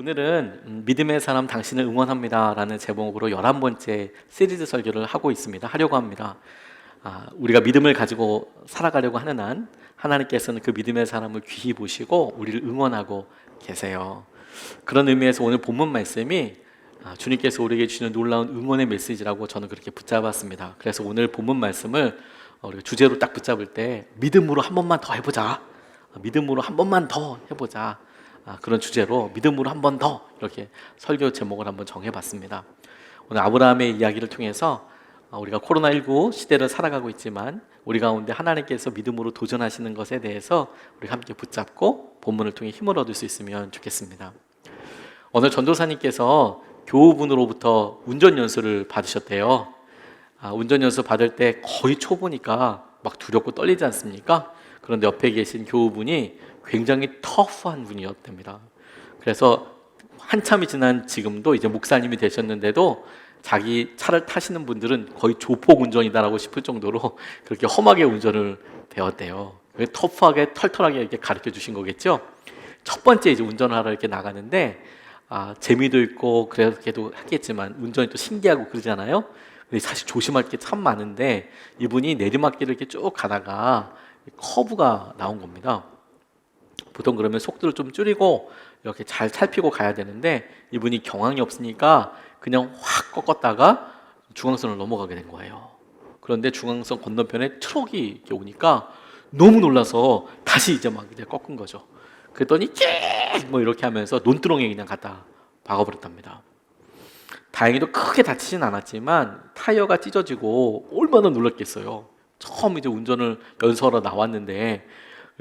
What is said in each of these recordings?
오늘은 믿음의 사람 당신을 응원합니다 라는 제목으로 11번째 시리즈 설교를 하려고 합니다. 우리가 믿음을 가지고 살아가려고 하는 한 하나님께서는 그 믿음의 사람을 귀히 보시고 우리를 응원하고 계세요. 그런 의미에서 오늘 본문 말씀이 주님께서 우리에게 주시는 놀라운 응원의 메시지라고 저는 그렇게 붙잡았습니다. 그래서 오늘 본문 말씀을 우리가 주제로 딱 붙잡을 때 믿음으로 한 번만 더 해보자, 믿음으로 한 번만 더 해보자, 그런 주제로 믿음으로 한 번 더 이렇게 설교 제목을 한번 정해봤습니다. 오늘 아브라함의 이야기를 통해서 우리가 코로나19 시대를 살아가고 있지만 우리 가운데 하나님께서 믿음으로 도전하시는 것에 대해서 우리가 함께 붙잡고 본문을 통해 힘을 얻을 수 있으면 좋겠습니다. 오늘 전도사님께서 교우분으로부터 운전 연수를 받으셨대요. 운전 연수 받을 때 거의 초보니까 막 두렵고 떨리지 않습니까? 그런데 옆에 계신 교우분이 굉장히 터프한 분이었답니다. 그래서 한참이 지난 지금도 이제 목사님이 되셨는데도 자기 차를 타시는 분들은 거의 조폭 운전이다라고 싶을 정도로 그렇게 험하게 운전을 배웠대요. 터프하게 털털하게 이렇게 가르쳐 주신 거겠죠. 첫 번째 이제 운전을 하러 이렇게 나가는데 재미도 있고 그렇게도 하겠지만 운전이 또 신기하고 그러잖아요. 근데 사실 조심할 게 참 많은데 이분이 내리막길을 이렇게 쭉 가다가 커브가 나온 겁니다. 보통 그러면 속도를 좀 줄이고 이렇게 잘 살피고 가야 되는데 이분이 경황이 없으니까 그냥 확 꺾었다가 중앙선을 넘어가게 된 거예요. 그런데 중앙선 건너편에 트럭이 이렇게 오니까 너무 놀라서 다시 이제 꺾은 거죠. 그랬더니 뭐 이렇게 하면서 논두렁에 그냥 갖다 박아버렸답니다. 다행히도 크게 다치진 않았지만 타이어가 찢어지고 얼마나 놀랐겠어요. 처음 이제 운전을 연수하러 나왔는데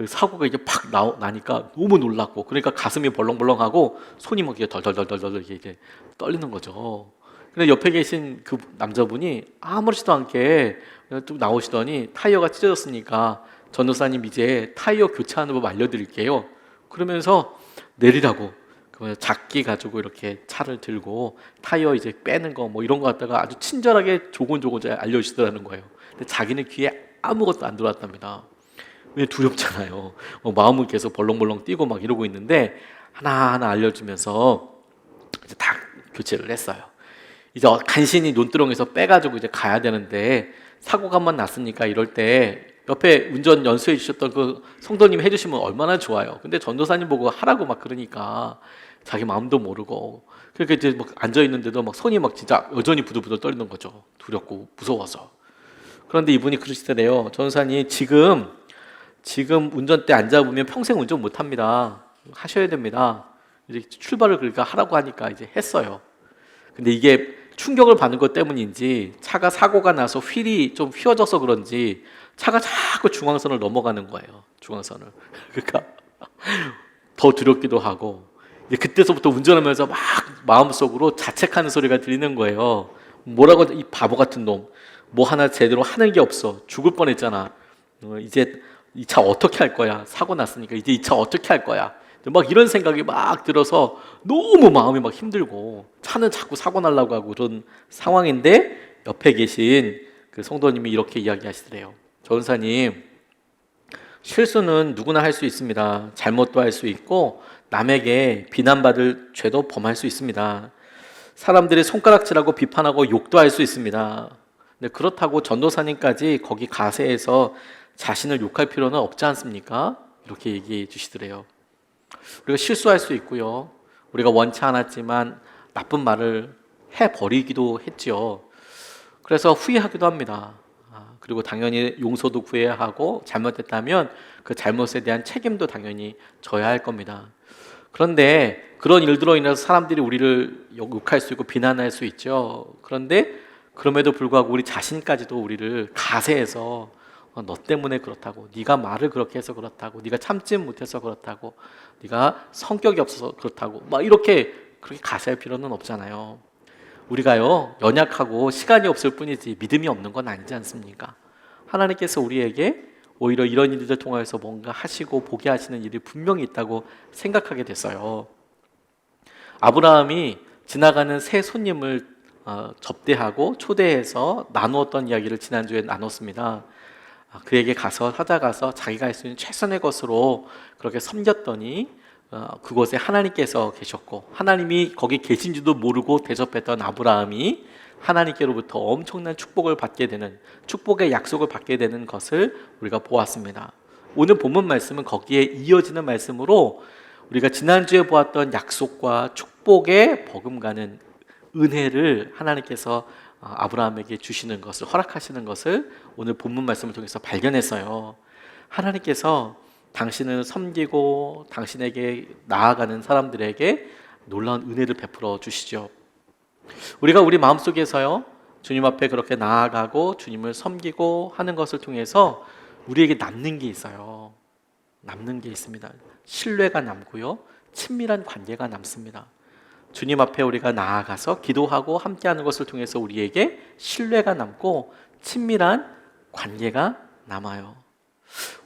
사고가 이제 팍 나니까 너무 놀랐고, 그러니까 가슴이 벌렁벌렁하고 손이 막 덜덜덜덜 이제 떨리는 거죠. 근데 옆에 계신 그 남자분이 아무렇지도 않게 뚝 나오시더니 타이어가 찢어졌으니까 전도사님 이제 타이어 교체하는 법 알려드릴게요. 그러면서 내리라고 작기 가지고 이렇게 차를 들고 타이어 이제 빼는 거 뭐 이런 거 갖다가 아주 친절하게 조곤조곤 알려주시더라는 거예요. 근데 자기는 귀에 아무것도 안 들어왔답니다. 왜? 두렵잖아요. 마음은 계속 벌렁벌렁 뛰고 막 이러고 있는데 하나하나 알려주면서 이제 다 교체를 했어요. 이제 간신히 논두렁에서 빼가지고 이제 가야 되는데 사고가 한번 났으니까 이럴 때 옆에 운전 연수해 주셨던 그 성도님 해주시면 얼마나 좋아요. 근데 전도사님 보고 하라고 막 그러니까 자기 마음도 모르고 그러니까 이제 막 앉아 있는데도 막 손이 막 진짜 여전히 부들부들 떨리는 거죠. 두렵고 무서워서. 그런데 이분이 그러시더래요. 전도사님 지금 운전대 안 잡으면 평생 운전 못 합니다. 하셔야 됩니다. 이제 출발을 그러니까 하라고 하니까 이제 했어요. 근데 이게 충격을 받는 것 때문인지 차가 사고가 나서 휠이 좀 휘어져서 그런지 차가 자꾸 중앙선을 넘어가는 거예요. 중앙선을. 그러니까 더 두렵기도 하고 이제 그때서부터 운전하면서 막 마음속으로 자책하는 소리가 들리는 거예요. 뭐라고 이 바보 같은 놈. 뭐 하나 제대로 하는 게 없어. 죽을 뻔했잖아. 이제 이 차 어떻게 할 거야? 사고 났으니까 이제 이 차 어떻게 할 거야? 막 이런 생각이 막 들어서 너무 마음이 막 힘들고 차는 자꾸 사고 나려고 하고 그런 상황인데 옆에 계신 그 성도님이 이렇게 이야기하시더래요. 전사님, 실수는 누구나 할 수 있습니다. 잘못도 할 수 있고 남에게 비난받을 죄도 범할 수 있습니다. 사람들이 손가락질하고 비판하고 욕도 할 수 있습니다. 근데 그렇다고 전도사님까지 거기 가세해서 자신을 욕할 필요는 없지 않습니까? 이렇게 얘기해 주시더래요. 우리가 실수할 수 있고요. 우리가 원치 않았지만 나쁜 말을 해버리기도 했죠. 그래서 후회하기도 합니다. 그리고 당연히 용서도 구해야 하고 잘못했다면 그 잘못에 대한 책임도 당연히 져야 할 겁니다. 그런데 그런 일들로 인해서 사람들이 우리를 욕할 수 있고 비난할 수 있죠. 그런데 그럼에도 불구하고 우리 자신까지도 우리를 가세해서 너 때문에 그렇다고, 네가 말을 그렇게 해서 그렇다고, 네가 참지 못해서 그렇다고, 네가 성격이 없어서 그렇다고 막 이렇게 그렇게 가세할 필요는 없잖아요. 우리가요 연약하고 시간이 없을 뿐이지 믿음이 없는 건 아니지 않습니까? 하나님께서 우리에게 오히려 이런 일들을 통해서 뭔가 하시고 보게 하시는 일이 분명히 있다고 생각하게 됐어요. 아브라함이 지나가는 새 손님을 접대하고 초대해서 나누었던 이야기를 지난주에 나눴습니다. 그에게 가서 찾아가서 자기가 할 수 있는 최선의 것으로 그렇게 섬겼더니 그곳에 하나님께서 계셨고 하나님이 거기 계신지도 모르고 대접했던 아브라함이 하나님께로부터 엄청난 축복을 받게 되는, 축복의 약속을 받게 되는 것을 우리가 보았습니다. 오늘 본문 말씀은 거기에 이어지는 말씀으로 우리가 지난주에 보았던 약속과 축복의 버금가는 은혜를 하나님께서 아브라함에게 주시는 것을, 허락하시는 것을 오늘 본문 말씀을 통해서 발견했어요. 하나님께서 당신을 섬기고 당신에게 나아가는 사람들에게 놀라운 은혜를 베풀어 주시죠. 우리가 우리 마음속에서요, 주님 앞에 그렇게 나아가고 주님을 섬기고 하는 것을 통해서 우리에게 남는 게 있어요. 남는 게 있습니다. 신뢰가 남고요, 친밀한 관계가 남습니다. 주님 앞에 우리가 나아가서 기도하고 함께하는 것을 통해서 우리에게 신뢰가 남고 친밀한 관계가 남아요.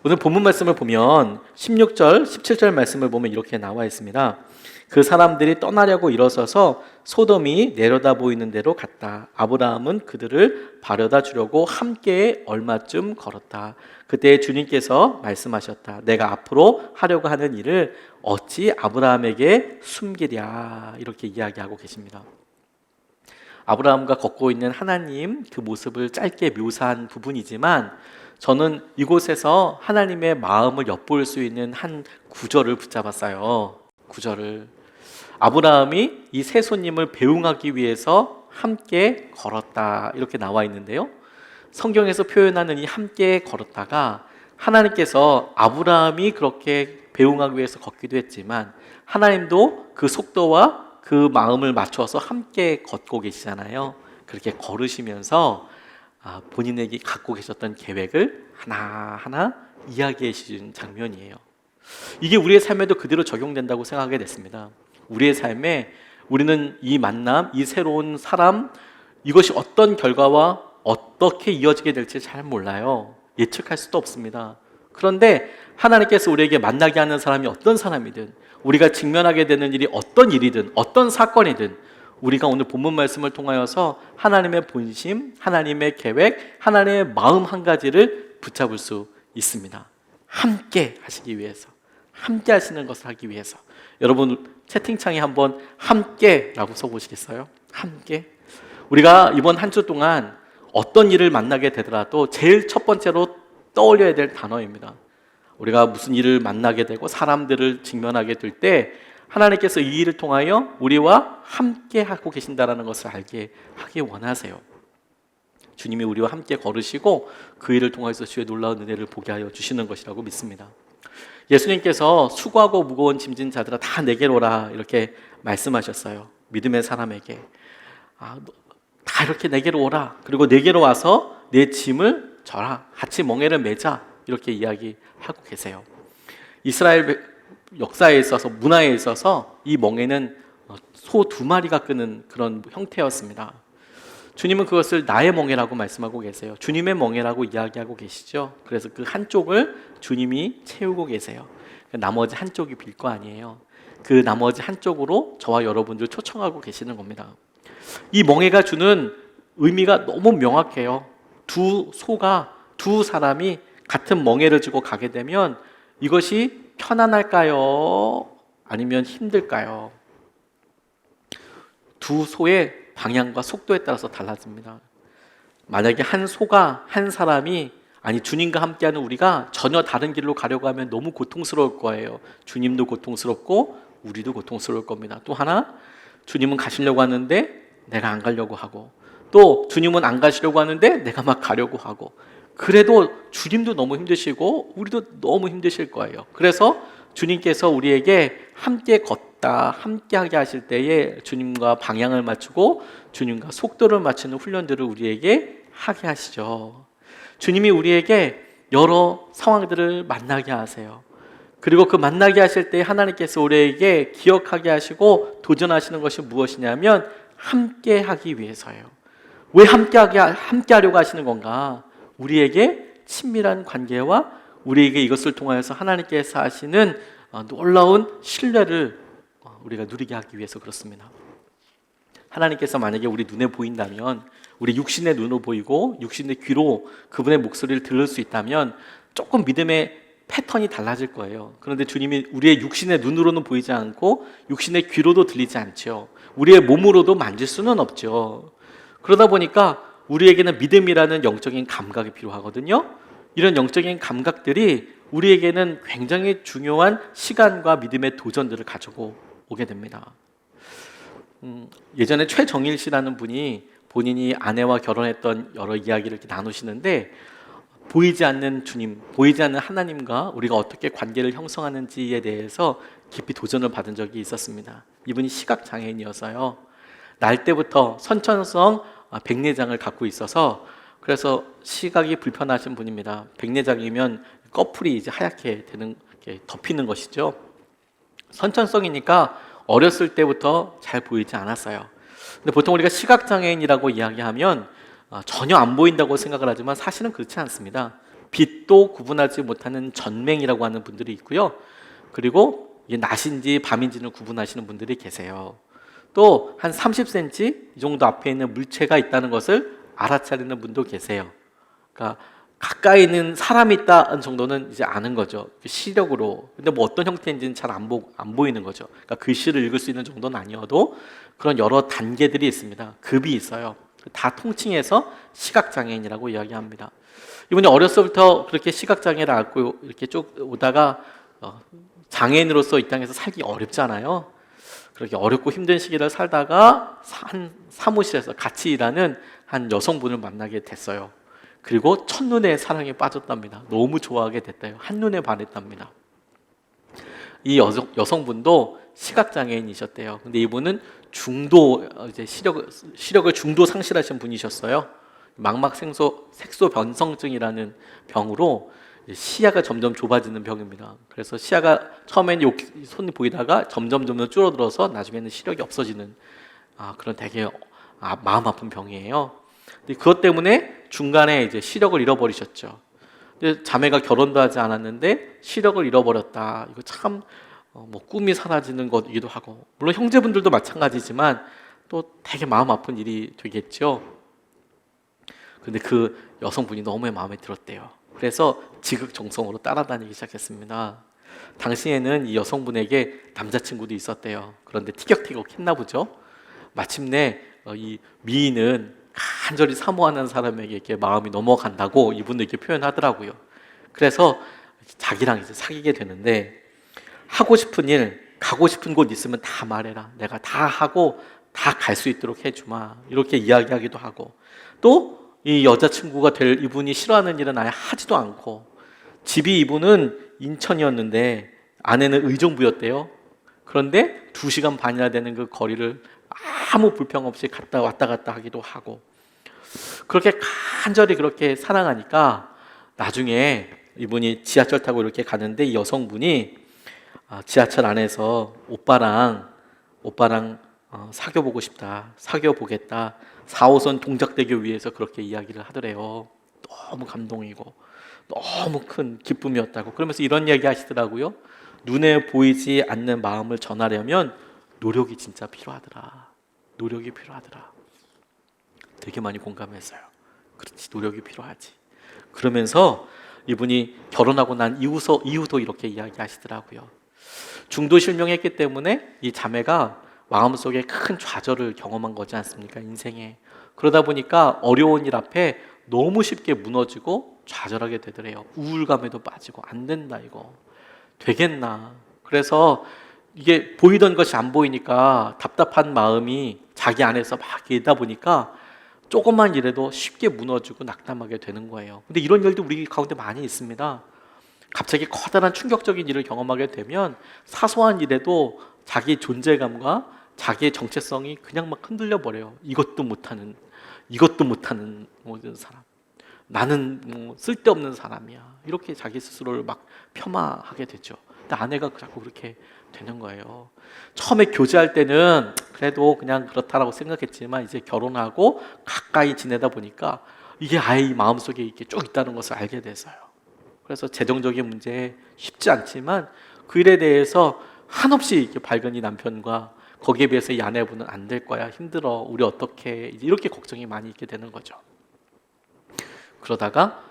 오늘 본문 말씀을 보면 16절, 17절 말씀을 보면 이렇게 나와 있습니다. 그 사람들이 떠나려고 일어서서 소돔이 내려다 보이는 대로 갔다. 아브라함은 그들을 바려다 주려고 함께 얼마쯤 걸었다. 그때 주님께서 말씀하셨다. 내가 앞으로 하려고 하는 일을 어찌 아브라함에게 숨기랴. 이렇게 이야기하고 계십니다. 아브라함과 걷고 있는 하나님, 그 모습을 짧게 묘사한 부분이지만 저는 이곳에서 하나님의 마음을 엿볼 수 있는 한 구절을 붙잡았어요. 구절을. 아브라함이 이 세 손님을 배웅하기 위해서 함께 걸었다, 이렇게 나와 있는데요, 성경에서 표현하는 이 함께 걸었다가 하나님께서 아브라함이 그렇게 배웅하기 위해서 걷기도 했지만 하나님도 그 속도와 그 마음을 맞춰서 함께 걷고 계시잖아요. 그렇게 걸으시면서 본인에게 갖고 계셨던 계획을 하나하나 이야기해 주신 장면이에요. 이게 우리의 삶에도 그대로 적용된다고 생각하게 됐습니다. 우리의 삶에 우리는 이 만남, 이 새로운 사람, 이것이 어떤 결과와 어떻게 이어지게 될지 잘 몰라요. 예측할 수도 없습니다. 그런데 하나님께서 우리에게 만나게 하는 사람이 어떤 사람이든, 우리가 직면하게 되는 일이 어떤 일이든 어떤 사건이든 우리가 오늘 본문 말씀을 통하여서 하나님의 본심, 하나님의 계획, 하나님의 마음 한 가지를 붙잡을 수 있습니다. 함께 하시기 위해서, 함께 하시는 것을 하기 위해서. 여러분 채팅창에 한번 함께라고 써보시겠어요? 함께. 우리가 이번 한 주 동안 어떤 일을 만나게 되더라도 제일 첫 번째로 떠올려야 될 단어입니다. 우리가 무슨 일을 만나게 되고 사람들을 직면하게 될 때 하나님께서 이 일을 통하여 우리와 함께 하고 계신다는 것을 알게 하기 원하세요. 주님이 우리와 함께 걸으시고 그 일을 통해서 주의 놀라운 은혜를 보게 하여 주시는 것이라고 믿습니다. 예수님께서 수고하고 무거운 짐진 자들아 다 내게로 오라, 이렇게 말씀하셨어요. 믿음의 사람에게 다 이렇게 내게로 오라, 그리고 내게로 와서 내 짐을 져라, 같이 멍에를 매자, 이렇게 이야기하고 계세요. 이스라엘 역사에 있어서, 문화에 있어서 이 멍에는 소 2마리가 끄는 그런 형태였습니다. 주님은 그것을 나의 멍에라고 말씀하고 계세요. 주님의 멍에라고 이야기하고 계시죠. 그래서 그 한쪽을 주님이 채우고 계세요. 나머지 한쪽이 빌 거 아니에요. 그 나머지 한쪽으로 저와 여러분들 초청하고 계시는 겁니다. 이 멍에가 주는 의미가 너무 명확해요. 두 사람이 같은 멍에를 지고 가게 되면 이것이 편안할까요? 아니면 힘들까요? 두 소의 방향과 속도에 따라서 달라집니다. 만약에 한 사람이, 주님과 함께하는 우리가 전혀 다른 길로 가려고 하면 너무 고통스러울 거예요. 주님도 고통스럽고 우리도 고통스러울 겁니다. 또 하나, 주님은 가시려고 하는데 내가 안 가려고 하고, 또 주님은 안 가시려고 하는데 내가 막 가려고 하고, 그래도 주님도 너무 힘드시고 우리도 너무 힘드실 거예요. 그래서 주님께서 우리에게 함께 걷다, 함께 하게 하실 때에 주님과 방향을 맞추고 주님과 속도를 맞추는 훈련들을 우리에게 하게 하시죠. 주님이 우리에게 여러 상황들을 만나게 하세요. 그리고 그 만나게 하실 때 하나님께서 우리에게 기억하게 하시고 도전하시는 것이 무엇이냐면 함께 하기 위해서예요. 왜 함께 하려고 하시는 건가? 우리에게 친밀한 관계와 우리에게 이것을 통하여서 하나님께서 하시는 놀라운 신뢰를 우리가 누리게 하기 위해서 그렇습니다. 하나님께서 만약에 우리 눈에 보인다면, 우리 육신의 눈으로 보이고 육신의 귀로 그분의 목소리를 들을 수 있다면 조금 믿음의 패턴이 달라질 거예요. 그런데 주님이 우리의 육신의 눈으로는 보이지 않고 육신의 귀로도 들리지 않죠. 우리의 몸으로도 만질 수는 없죠. 그러다 보니까 우리에게는 믿음이라는 영적인 감각이 필요하거든요. 이런 영적인 감각들이 우리에게는 굉장히 중요한 시간과 믿음의 도전들을 가지고 오게 됩니다. 예전에 최정일 씨라는 분이 본인이 아내와 결혼했던 여러 이야기를 이렇게 나누시는데, 보이지 않는 주님, 보이지 않는 하나님과 우리가 어떻게 관계를 형성하는지에 대해서 깊이 도전을 받은 적이 있었습니다. 이분이 시각장애인이어서요, 날 때부터 선천성 백내장을 갖고 있어서, 그래서 시각이 불편하신 분입니다. 백내장이면 꺼풀이 이제 하얗게 되는, 덮이는 것이죠. 선천성이니까 어렸을 때부터 잘 보이지 않았어요. 근데 보통 우리가 시각장애인이라고 이야기하면 전혀 안 보인다고 생각을 하지만 사실은 그렇지 않습니다. 빛도 구분하지 못하는 전맹이라고 하는 분들이 있고요. 그리고 이게 낮인지 밤인지는 구분하시는 분들이 계세요. 또 한 30cm 이 정도 앞에 있는 물체가 있다는 것을 알아차리는 분도 계세요. 그러니까 가까이 있는 사람이 있다는 정도는 이제 아는 거죠, 시력으로. 근데 뭐 어떤 형태인지는 잘 안 보이는 거죠. 그러니까 글씨를 읽을 수 있는 정도는 아니어도 그런 여러 단계들이 있습니다. 급이 있어요. 다 통칭해서 시각장애인이라고 이야기합니다. 이분이 어렸을 때부터 그렇게 시각장애를 앓고 이렇게 쭉 오다가 장애인으로서 이 땅에서 살기 어렵잖아요. 그렇게 어렵고 힘든 시기를 살다가 한 사무실에서 같이 일하는 한 여성분을 만나게 됐어요. 그리고 첫눈에 사랑에 빠졌답니다. 너무 좋아하게 됐대요. 한눈에 반했답니다. 이 여성분도 시각장애인이셨대요. 근데 이분은 중도, 이제 시력을 중도 상실하신 분이셨어요. 색소 변성증이라는 병으로 시야가 점점 좁아지는 병입니다. 그래서 시야가 처음에는 손이 보이다가 점점 줄어들어서 나중에는 시력이 없어지는 그런 되게 마음 아픈 병이에요. 근데 그것 때문에 중간에 이제 시력을 잃어버리셨죠. 근데 자매가 결혼도 하지 않았는데 시력을 잃어버렸다. 이거 참 뭐 꿈이 사라지는 것이기도 하고, 물론 형제분들도 마찬가지지만 또 되게 마음 아픈 일이 되겠죠. 근데 그 여성분이 너무 마음에 들었대요. 그래서 지극정성으로 따라다니기 시작했습니다. 당시에는 이 여성분에게 남자친구도 있었대요. 그런데 티격태격 했나 보죠. 마침내 이 미인은 간절히 사모하는 사람에게 이렇게 마음이 넘어간다고 이분도 이렇게 표현하더라고요. 그래서 자기랑 이제 사귀게 되는데, 하고 싶은 일, 가고 싶은 곳 있으면 다 말해라. 내가 다 하고 다 갈 수 있도록 해주마. 이렇게 이야기하기도 하고, 또 이 여자친구가 될 이분이 싫어하는 일은 아예 하지도 않고, 집이 이분은 인천이었는데 아내는 의정부였대요. 그런데 2시간 반이나 되는 그 거리를 아무 불평 없이 왔다 갔다 하기도 하고, 그렇게 간절히 그렇게 사랑하니까 나중에 이분이 지하철 타고 이렇게 가는데 이 여성분이 지하철 안에서 오빠랑 사귀어보고 싶다, 사귀어보겠다, 4호선 동작대교 위에서 그렇게 이야기를 하더래요. 너무 감동이고 너무 큰 기쁨이었다고. 그러면서 이런 이야기 하시더라고요. 눈에 보이지 않는 마음을 전하려면 노력이 진짜 필요하더라. 노력이 필요하더라. 되게 많이 공감했어요. 그렇지, 노력이 필요하지. 그러면서 이분이 결혼하고 난 이후도 이렇게 이야기하시더라고요. 중도 실명했기 때문에 이 자매가 마음속에 큰 좌절을 경험한 거지 않습니까? 인생에. 그러다 보니까 어려운 일 앞에 너무 쉽게 무너지고 좌절하게 되더래요. 우울감에도 빠지고, 안 된다, 이거 되겠나. 그래서 이게 보이던 것이 안 보이니까 답답한 마음이 자기 안에서 막 일다 보니까 조금만 일해도 쉽게 무너지고 낙담하게 되는 거예요. 근데 이런 일도 우리 가운데 많이 있습니다. 갑자기 커다란 충격적인 일을 경험하게 되면 사소한 일에도 자기 존재감과 자기의 정체성이 그냥 막 흔들려 버려요. 이것도 못하는 모든 사람, 나는 뭐 쓸데없는 사람이야, 이렇게 자기 스스로를 막 폄하하게 되죠. 근데 아내가 자꾸 그렇게 되는 거예요. 처음에 교제할 때는 그래도 그냥 그렇다라고 생각했지만 이제 결혼하고 가까이 지내다 보니까 이게 아예 이 마음속에 이렇게 쭉 있다는 것을 알게 돼서요. 그래서 재정적인 문제 쉽지 않지만 그 일에 대해서 한없이 이렇게 밝은 이 남편과 거기에 비해서 이 아내분은 안 될 거야, 힘들어, 우리 어떻게, 이렇게 걱정이 많이 있게 되는 거죠. 그러다가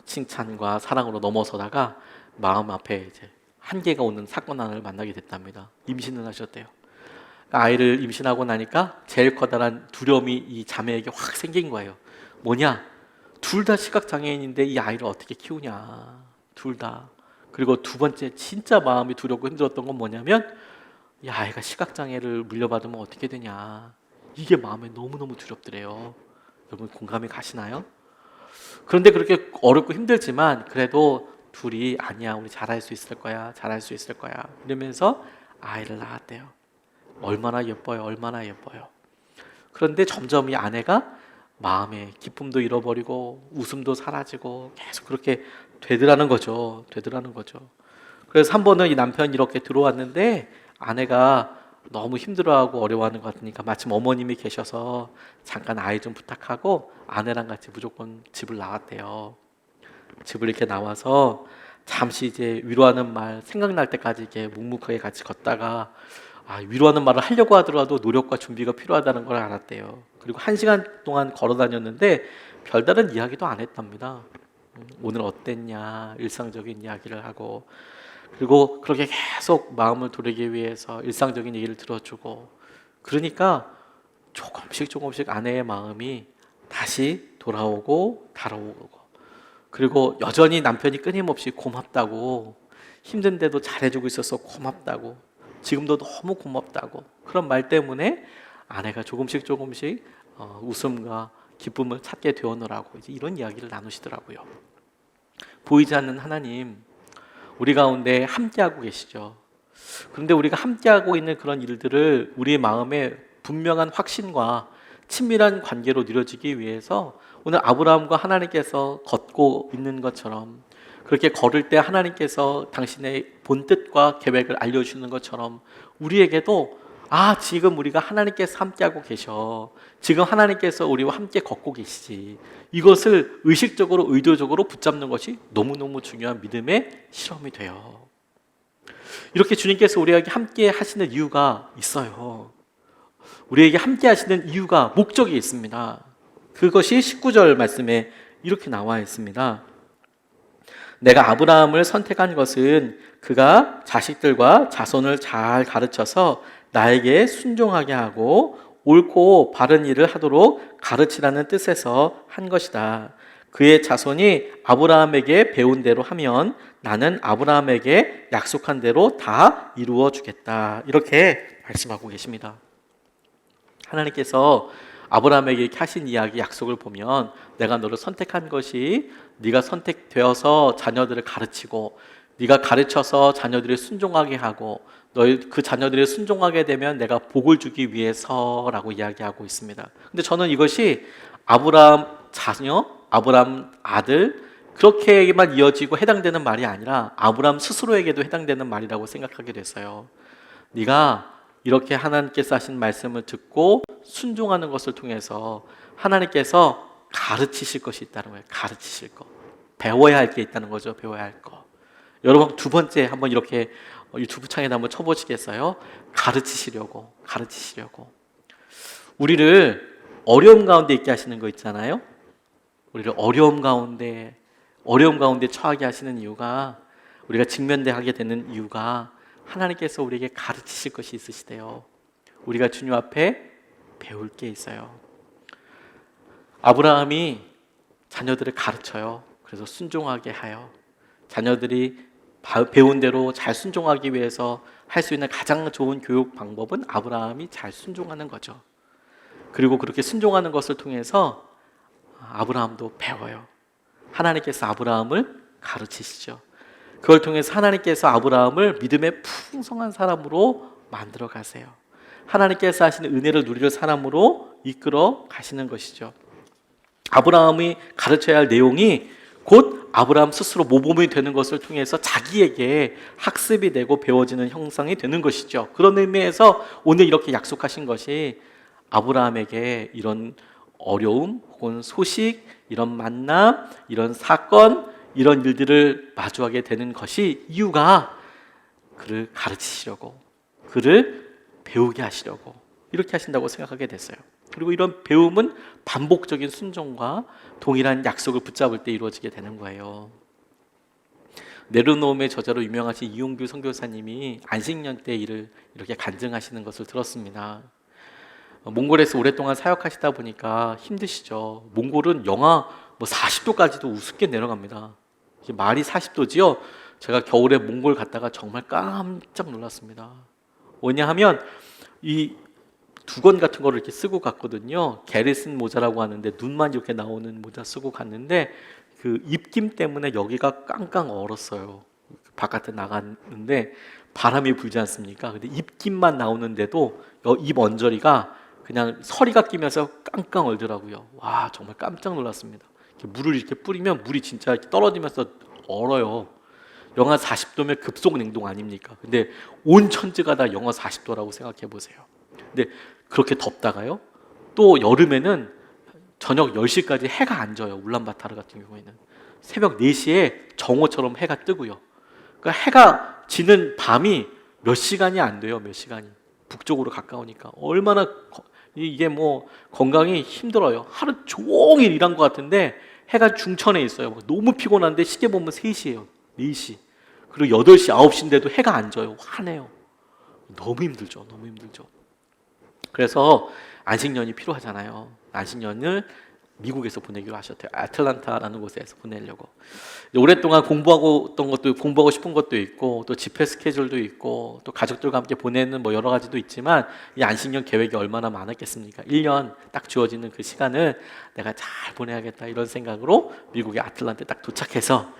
칭찬과 사랑으로 넘어서다가 마음 앞에 이제 한계가 오는 사건 하나를 만나게 됐답니다. 임신을 하셨대요. 아이를 임신하고 나니까 제일 커다란 두려움이 이 자매에게 확 생긴 거예요. 뭐냐? 둘 다 시각장애인인데 이 아이를 어떻게 키우냐. 둘 다. 그리고 두 번째 진짜 마음이 두렵고 힘들었던 건 뭐냐면 이 아이가 시각장애를 물려받으면 어떻게 되냐. 이게 마음에 너무너무 두렵더래요. 여러분 공감이 가시나요? 그런데 그렇게 어렵고 힘들지만 그래도 둘이 아니야 우리 잘할 수 있을 거야 잘할 수 있을 거야 이러면서 아이를 낳았대요. 얼마나 예뻐요 얼마나 예뻐요. 그런데 점점 이 아내가 마음의 기쁨도 잃어버리고 웃음도 사라지고 계속 그렇게 되더라는 거죠. 그래서 한 번은 이 남편이 이렇게 들어왔는데 아내가 너무 힘들어하고 어려워하는 것 같으니까 마침 어머님이 계셔서 잠깐 아이 좀 부탁하고 아내랑 같이 무조건 집을 나왔대요. 집을 이렇게 나와서 잠시 이제 위로하는 말 생각날 때까지 이렇게 묵묵하게 같이 걷다가 위로하는 말을 하려고 하더라도 노력과 준비가 필요하다는 걸 알았대요. 그리고 1시간 동안 걸어 다녔는데 별다른 이야기도 안 했답니다. 오늘 어땠냐 일상적인 이야기를 하고 그리고 그렇게 계속 마음을 돌리기 위해서 일상적인 얘기를 들어주고 그러니까 조금씩 아내의 마음이 다시 돌아오고 그리고 여전히 남편이 끊임없이 고맙다고 힘든데도 잘해주고 있어서 고맙다고 지금도 너무 고맙다고 그런 말 때문에 아내가 조금씩 웃음과 기쁨을 찾게 되어노라고 이제 이런 이야기를 나누시더라고요. 보이지 않는 하나님 우리 가운데 함께하고 계시죠. 그런데 우리가 함께하고 있는 그런 일들을 우리의 마음에 분명한 확신과 친밀한 관계로 이루어지기 위해서 오늘 아브라함과 하나님께서 걷고 있는 것처럼 그렇게 걸을 때 하나님께서 당신의 본뜻과 계획을 알려주시는 것처럼 우리에게도 지금 우리가 하나님께서 함께하고 계셔. 지금 하나님께서 우리와 함께 걷고 계시지. 이것을 의식적으로 의도적으로 붙잡는 것이 너무너무 중요한 믿음의 실험이 돼요. 이렇게 주님께서 우리에게 함께 하시는 이유가 있어요. 우리에게 함께 하시는 이유가 목적이 있습니다. 그것이 19절 말씀에 이렇게 나와 있습니다. 내가 아브라함을 선택한 것은 그가 자식들과 자손을 잘 가르쳐서 나에게 순종하게 하고 옳고 바른 일을 하도록 가르치라는 뜻에서 한 것이다. 그의 자손이 아브라함에게 배운 대로 하면 나는 아브라함에게 약속한 대로 다 이루어 주겠다. 이렇게 말씀하고 계십니다. 하나님께서 아브라함에게 이렇게 하신 이야기 약속을 보면 내가 너를 선택한 것이 네가 선택되어서 자녀들을 가르치고 네가 가르쳐서 자녀들이 순종하게 하고 너희 그 자녀들이 순종하게 되면 내가 복을 주기 위해서라고 이야기하고 있습니다. 근데 저는 이것이 아브라함 자녀, 아브라함 아들 그렇게만 이어지고 해당되는 말이 아니라 아브라함 스스로에게도 해당되는 말이라고 생각하게 됐어요. 네가 이렇게 하나님께서 하신 말씀을 듣고 순종하는 것을 통해서 하나님께서 가르치실 것이 있다는 거예요. 가르치실 거. 배워야 할 게 있다는 거죠. 배워야 할 거. 여러분 두 번째 한번 이렇게 유튜브 창에다 한번 쳐보시겠어요? 가르치시려고. 우리를 어려움 가운데 있게 하시는 거 있잖아요. 우리를 어려움 가운데 처하게 하시는 이유가 우리가 직면하게 되는 이유가 하나님께서 우리에게 가르치실 것이 있으시대요. 우리가 주님 앞에 배울 게 있어요. 아브라함이 자녀들을 가르쳐요. 그래서 순종하게 하여 자녀들이 배운 대로 잘 순종하기 위해서 할 수 있는 가장 좋은 교육 방법은 아브라함이 잘 순종하는 거죠. 그리고 그렇게 순종하는 것을 통해서 아브라함도 배워요. 하나님께서 아브라함을 가르치시죠. 그걸 통해서 하나님께서 아브라함을 믿음의 풍성한 사람으로 만들어 가세요. 하나님께서 하시는 은혜를 누릴 사람으로 이끌어 가시는 것이죠. 아브라함이 가르쳐야 할 내용이 곧 아브라함 스스로 모범이 되는 것을 통해서 자기에게 학습이 되고 배워지는 형상이 되는 것이죠. 그런 의미에서 오늘 이렇게 약속하신 것이 아브라함에게 이런 어려움 혹은 소식, 이런 만남, 이런 사건, 이런 일들을 마주하게 되는 것이 이유가 그를 가르치시려고, 그를 배우게 하시려고 이렇게 하신다고 생각하게 됐어요. 그리고 이런 배움은 반복적인 순종과 동일한 약속을 붙잡을 때 이루어지게 되는 거예요. 내로노움의 저자로 유명하신 이용규 선교사님이 안식년 때 일을 이렇게 간증하시는 것을 들었습니다. 몽골에서 오랫동안 사역하시다 보니까 힘드시죠. 몽골은 영하 40도까지도 우습게 내려갑니다. 말이 40도지요. 제가 겨울에 몽골 갔다가 정말 깜짝 놀랐습니다. 왜냐하면 이 두건 같은 거를 이렇게 쓰고 갔거든요. 게르슨 모자라고 하는데 눈만 이렇게 나오는 모자 쓰고 갔는데 그 입김 때문에 여기가 깡깡 얼었어요. 바깥에 나갔는데 바람이 불지 않습니까? 근데 입김만 나오는데도 입 언저리가 그냥 서리가 끼면서 깡깡 얼더라고요. 와, 정말 깜짝 놀랐습니다. 물을 이렇게 뿌리면 물이 진짜 이렇게 떨어지면서 얼어요. 영하 40도면 급속 냉동 아닙니까? 근데 온 천지가 다 영하 40도라고 생각해 보세요. 근데 그렇게 덥다가요. 또 여름에는 저녁 10시까지 해가 안 져요. 울란바타르 같은 경우에는 새벽 4시에 정오처럼 해가 뜨고요. 그러니까 해가 지는 밤이 몇 시간이 안 돼요. 몇 시간이. 북쪽으로 가까우니까 얼마나 이게 건강이 힘들어요. 하루 종일 일한 것 같은데 해가 중천에 있어요. 너무 피곤한데 시계 보면 3시예요. 4시. 그리고 8시, 9시인데도 해가 안 져요. 화내요. 너무 힘들죠. 너무 힘들죠. 그래서 안식년이 필요하잖아요. 안식년을 미국에서 보내기로 하셨대요. 애틀란타라는 곳에서 보내려고. 오랫동안 공부하고 싶은 것도 있고, 또 집회 스케줄도 있고, 또 가족들과 함께 보내는 여러 가지도 있지만 이 안식년 계획이 얼마나 많았겠습니까? 1년 딱 주어지는 그 시간을 내가 잘 보내야겠다 이런 생각으로 미국의 애틀란타에 딱 도착해서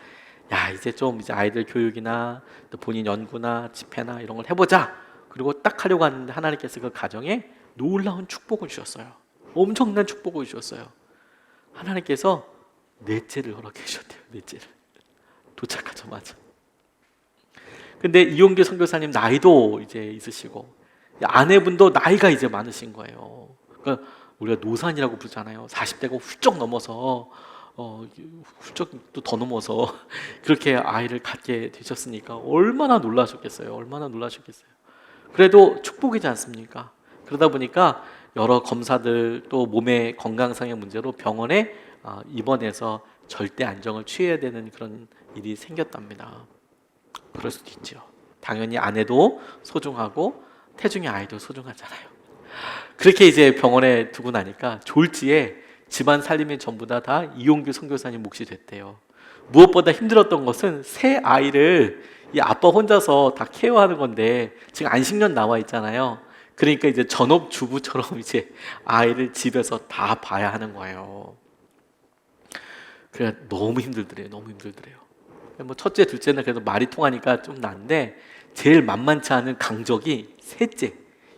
이제 아이들 교육이나 또 본인 연구나 집회나 이런 걸 해보자. 그리고 딱 하려고 하는데 하나님께서 그 가정에 놀라운 축복을 주셨어요. 엄청난 축복을 주셨어요. 하나님께서 넷째를 허락해 주셨대요. 넷째를. 도착하자마자. 근데 이용규 선교사님 나이도 이제 있으시고 아내분도 나이가 이제 많으신 거예요. 그러니까 우리가 노산이라고 부르잖아요. 40대가 훌쩍 넘어서 훌쩍 또 더 넘어서 그렇게 아이를 갖게 되셨으니까 얼마나 놀라셨겠어요. 얼마나 놀라셨겠어요. 그래도 축복이지 않습니까? 그러다 보니까 여러 검사들 또 몸의 건강상의 문제로 병원에 입원해서 절대 안정을 취해야 되는 그런 일이 생겼답니다. 그럴 수도 있죠. 당연히 아내도 소중하고 태중의 아이도 소중하잖아요. 그렇게 이제 병원에 두고 나니까 졸지에 집안 살림이 전부 다 이용규 선교사님 몫이 됐대요. 무엇보다 힘들었던 것은 새 아이를 이 아빠 혼자서 다 케어하는 건데 지금 안식년 나와 있잖아요. 그러니까 이제 전업주부처럼 이제 아이를 집에서 다 봐야 하는 거예요. 그래 너무 힘들더래요. 너무 힘들더래요. 첫째, 둘째는 그래도 말이 통하니까 좀 나은데 제일 만만치 않은 강적이 셋째.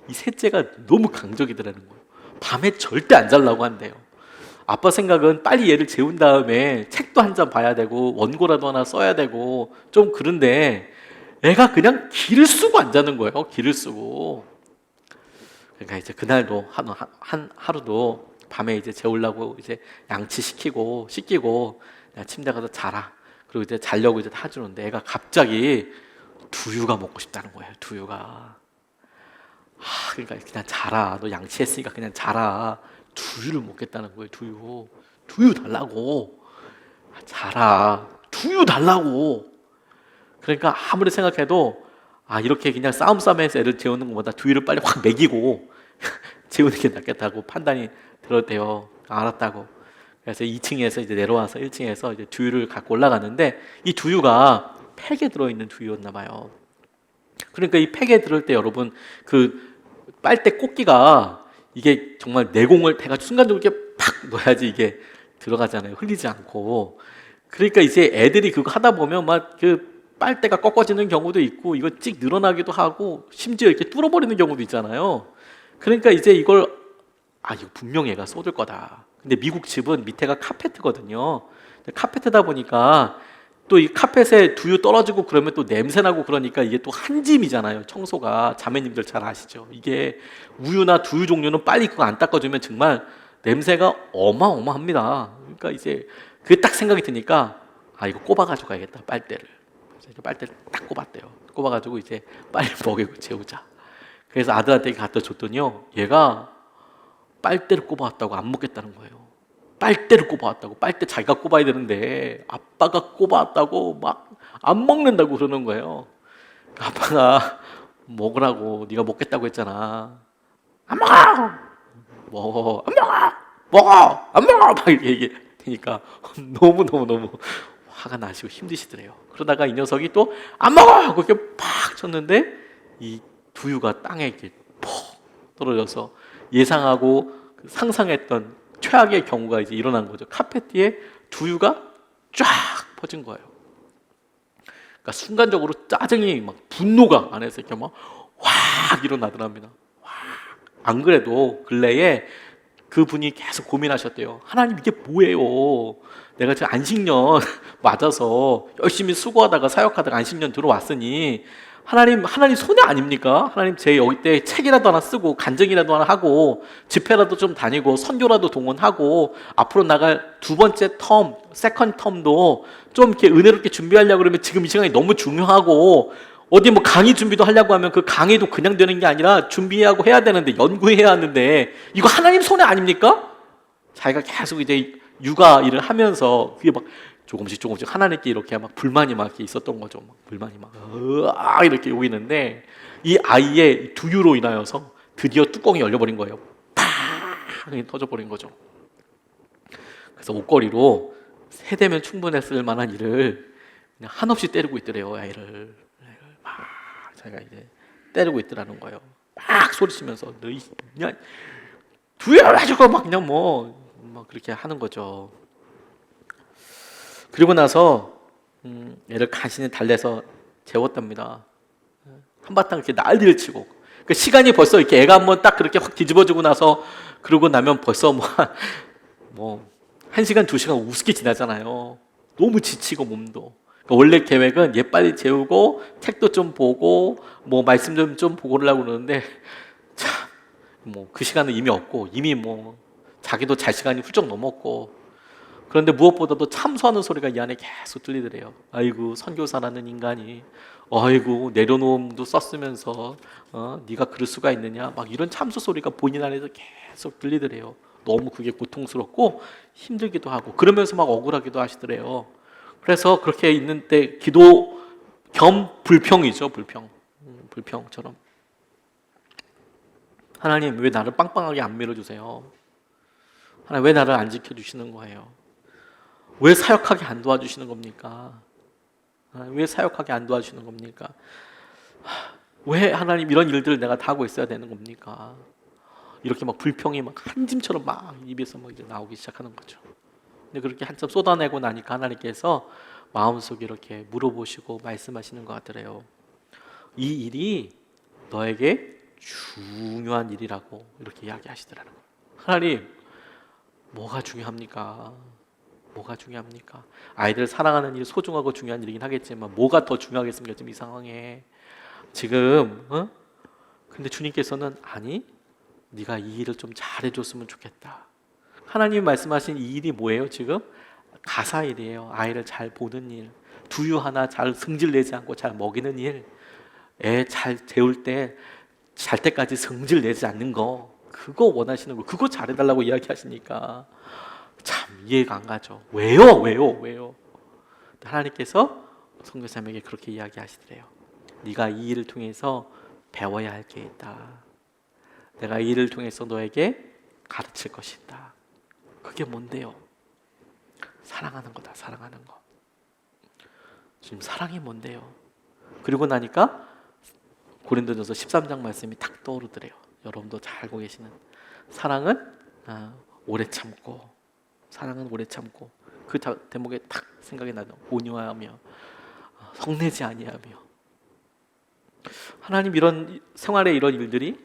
이 셋째가 너무 강적이더라는 거예요. 밤에 절대 안 자려고 한대요. 아빠 생각은 빨리 얘를 재운 다음에 책도 한 잔 봐야 되고 원고라도 하나 써야 되고 좀 그런데 애가 그냥 기를 쓰고 안 자는 거예요. 기를 쓰고. 그러니까 이제 그날도 하루도 밤에 이제 재우려고 이제 양치시키고 씻기고 침대 가서 자라. 그리고 이제 자려고 이제 해주는데 애가 갑자기 두유가 먹고 싶다는 거예요. 두유가. 그러니까 그냥 자라. 너 양치했으니까 그냥 자라. 두유를 먹겠다는 거예요. 두유 달라고. 자라. 두유 달라고. 그러니까 아무리 생각해도 이렇게 그냥 싸움싸움해서 애를 재우는 것보다 두유를 빨리 확 먹이고 재우는 게 낫겠다고 판단이 들었대요. 알았다고. 그래서 2층에서 이제 내려와서 1층에서 이제 두유를 갖고 올라갔는데 이 두유가 팩에 들어있는 두유였나 봐요. 그러니까 이 팩에 들을 때 여러분 그 빨대 꽂기가 이게 정말 내공을 해가지고 순간적으로 이렇게 팍 넣어야지 이게 들어가잖아요. 흘리지 않고. 그러니까 이제 애들이 그거 하다 보면 막 그 빨대가 꺾어지는 경우도 있고 이거 찍 늘어나기도 하고 심지어 이렇게 뚫어버리는 경우도 있잖아요. 그러니까 이제 이거 분명 얘가 쏟을 거다. 근데 미국 집은 밑에가 카페트거든요. 카페트다 보니까 또 이 카펫에 두유 떨어지고 그러면 또 냄새 나고 그러니까 이게 또 한 짐이잖아요. 청소가. 자매님들 잘 아시죠? 이게 우유나 두유 종류는 빨리 그거 안 닦아주면 정말 냄새가 어마어마합니다. 그러니까 이제 그게 딱 생각이 드니까 이거 꼽아가지고 가야겠다. 빨대를. 그래서 빨대를 딱 꼽았대요. 꼽아가지고 이제 빨리 먹이고 재우자. 그래서 아들한테 갖다 줬더니요. 얘가 빨대를 꼽아왔다고 안 먹겠다는 거예요. 빨대를 꼽아왔다고. 빨대 자기가 꼽아야 되는데 아빠가 꼽아왔다고 막 안 먹는다고 그러는 거예요. 아빠가 먹으라고 네가 먹겠다고 했잖아. 안 먹어. 먹어. 안 먹어. 먹어. 안 먹어. 막 이렇게 얘기하니까 너무 화가 나시고 힘드시더래요. 그러다가 이 녀석이 또 안 먹어 하고 이렇게 팍 쳤는데 이 두유가 땅에 이렇게 퍽 떨어져서 예상하고 상상했던 최악의 경우가 이제 일어난 거죠. 카페 뒤에 두유가 쫙 퍼진 거예요. 그러니까 순간적으로 짜증이 막 분노가 안에서 이렇게 막 확 일어나더랍니다. 안 그래도 근래에 그분이 계속 고민하셨대요. 하나님 이게 뭐예요? 내가 지금 안식년 맞아서 열심히 수고하다가 사역하다가 안식년 들어왔으니 하나님 손해 아닙니까? 하나님 제 여기 때 책이라도 하나 쓰고 간증이라도 하나 하고 집회라도 좀 다니고 선교라도 동원하고 앞으로 나갈 두 번째 텀, 세컨 텀도 좀 이렇게 은혜롭게 준비하려고 그러면 지금 이 시간이 너무 중요하고 어디 뭐 강의 준비도 하려고 하면 그 강의도 그냥 되는 게 아니라 준비하고 해야 되는데 연구해야 하는데 이거 하나님 손해 아닙니까? 자기가 계속 이제 육아 일을 하면서 그게 막 조금씩 하나님께 이렇게 막 불만이 막 이렇게 있었던 거죠. 막 불만이 막 이렇게 오이는데 이 아이의 두유로 인하여서 드디어 뚜껑이 열려버린 거예요. 팍 터져버린 거죠. 그래서 옷걸이로 세대면 충분했을 만한 일을 그냥 한없이 때리고 있더래요. 아이를 막 자기가 이제 때리고 있더라는 거예요. 막 소리치면서 너희 그냥 두유를 해주고 막 그냥 막 그렇게 하는 거죠. 그리고 나서 애를 간신히 달래서 재웠답니다. 한바탕 이렇게 난리를 치고 그 시간이 벌써 이렇게 애가 한번 딱 그렇게 확 뒤집어지고 나서 그러고 나면 벌써 뭐 1시간 2시간 우습게 지나잖아요. 너무 지치고 몸도. 그러니까 원래 계획은 얘 빨리 재우고 책도 좀 보고 뭐 말씀 좀 보고 그러려고 그러는데 참 뭐 그 시간은 이미 없고 이미 뭐 자기도 잘 시간이 훌쩍 넘었고 그런데 무엇보다도 참소하는 소리가 이 안에 계속 들리더래요. 아이고 선교사라는 인간이 아이고 내려놓음도 썼으면서 네가 그럴 수가 있느냐 막 이런 참소 소리가 본인 안에서 계속 들리더래요. 너무 그게 고통스럽고 힘들기도 하고 그러면서 막 억울하기도 하시더래요. 그래서 그렇게 있는 때 기도 겸 불평이죠. 불평처럼 하나님 왜 나를 빵빵하게 안 밀어주세요? 하나님 왜 나를 안 지켜주시는 거예요? 왜 사역하게 안 도와주시는 겁니까? 왜 사역하게 안 도와주시는 겁니까? 왜 하나님 이런 일들을 내가 다 하고 있어야 되는 겁니까? 이렇게 막 불평이 막 한 짐처럼 막 입에서 막 이제 나오기 시작하는 거죠. 근데 그렇게 한참 쏟아내고 나니까 하나님께서 마음속에 이렇게 물어보시고 말씀하시는 것 같더래요. 이 일이 너에게 중요한 일이라고 이렇게 이야기하시더라는 거예요. 하나님 뭐가 중요합니까? 뭐가 중요합니까? 아이들 사랑하는 일 소중하고 중요한 일이긴 하겠지만 뭐가 더 중요하겠습니까? 지금 이 상황에 지금 근데 주님께서는 아니 네가 이 일을 좀 잘해줬으면 좋겠다. 하나님이 말씀하신 이 일이 뭐예요? 지금 가사 일이에요. 아이를 잘 보는 일, 두유 하나 잘 승질내지 않고 잘 먹이는 일, 애 잘 재울 때 잘 때까지 성질 내지 않는 거 그거 원하시는 거 그거 잘해달라고 이야기하시니까 참 이해가 안 가죠. 왜요? 하나님께서 선교사님에게 그렇게 이야기하시더래요. 네가 이 일을 통해서 배워야 할 게 있다. 내가 이 일을 통해서 너에게 가르칠 것이다. 그게 뭔데요? 사랑하는 거다. 사랑하는 거. 지금 사랑이 뭔데요? 그리고 나니까 고린도전서 13장 말씀이 탁 떠오르더래요. 여러분도 잘 알고 계시는 사랑은 오래 참고 사랑은 오래 참고 그 대목에 탁 생각이 나죠. 온유하며 성내지 아니하며 하나님 이런 생활의 이런 일들이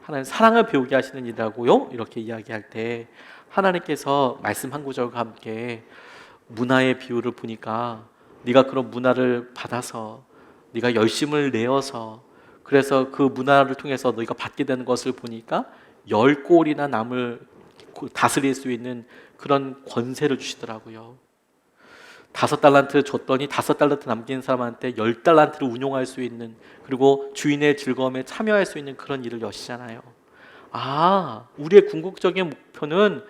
하나님 사랑을 배우게 하시는 일이라고요. 이렇게 이야기할 때 하나님께서 말씀 한 구절과 함께 문화의 비유를 보니까 네가 그런 문화를 받아서 네가 열심을 내어서 그래서 그 문화를 통해서 너희가 받게 되는 것을 보니까 10골이나 남을 다스릴 수 있는 그런 권세를 주시더라고요. 5달란트 줬더니 5달란트 남긴 사람한테 10달란트를 운용할 수 있는 그리고 주인의 즐거움에 참여할 수 있는 그런 일을 여시잖아요. 우리의 궁극적인 목표는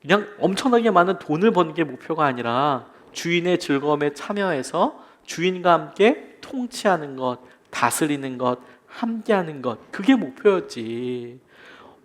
그냥 엄청나게 많은 돈을 버는 게 목표가 아니라 주인의 즐거움에 참여해서 주인과 함께 통치하는 것, 다스리는 것, 함께하는 것, 그게 목표였지.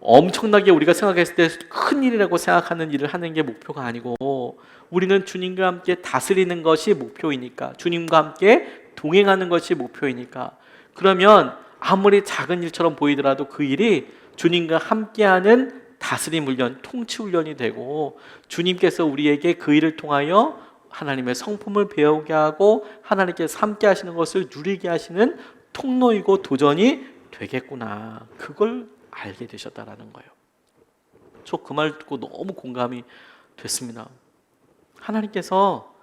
엄청나게 우리가 생각했을 때 큰일이라고 생각하는 일을 하는 게 목표가 아니고, 우리는 주님과 함께 다스리는 것이 목표이니까, 주님과 함께 동행하는 것이 목표이니까, 그러면 아무리 작은 일처럼 보이더라도 그 일이 주님과 함께하는 다스림 훈련, 통치 훈련이 되고, 주님께서 우리에게 그 일을 통하여 하나님의 성품을 배우게 하고 하나님께서 함께 하시는 것을 누리게 하시는 통로이고 도전이 되겠구나, 그걸 알게 되셨다라는 거예요. 저 그 말 듣고 너무 공감이 됐습니다. 하나님께서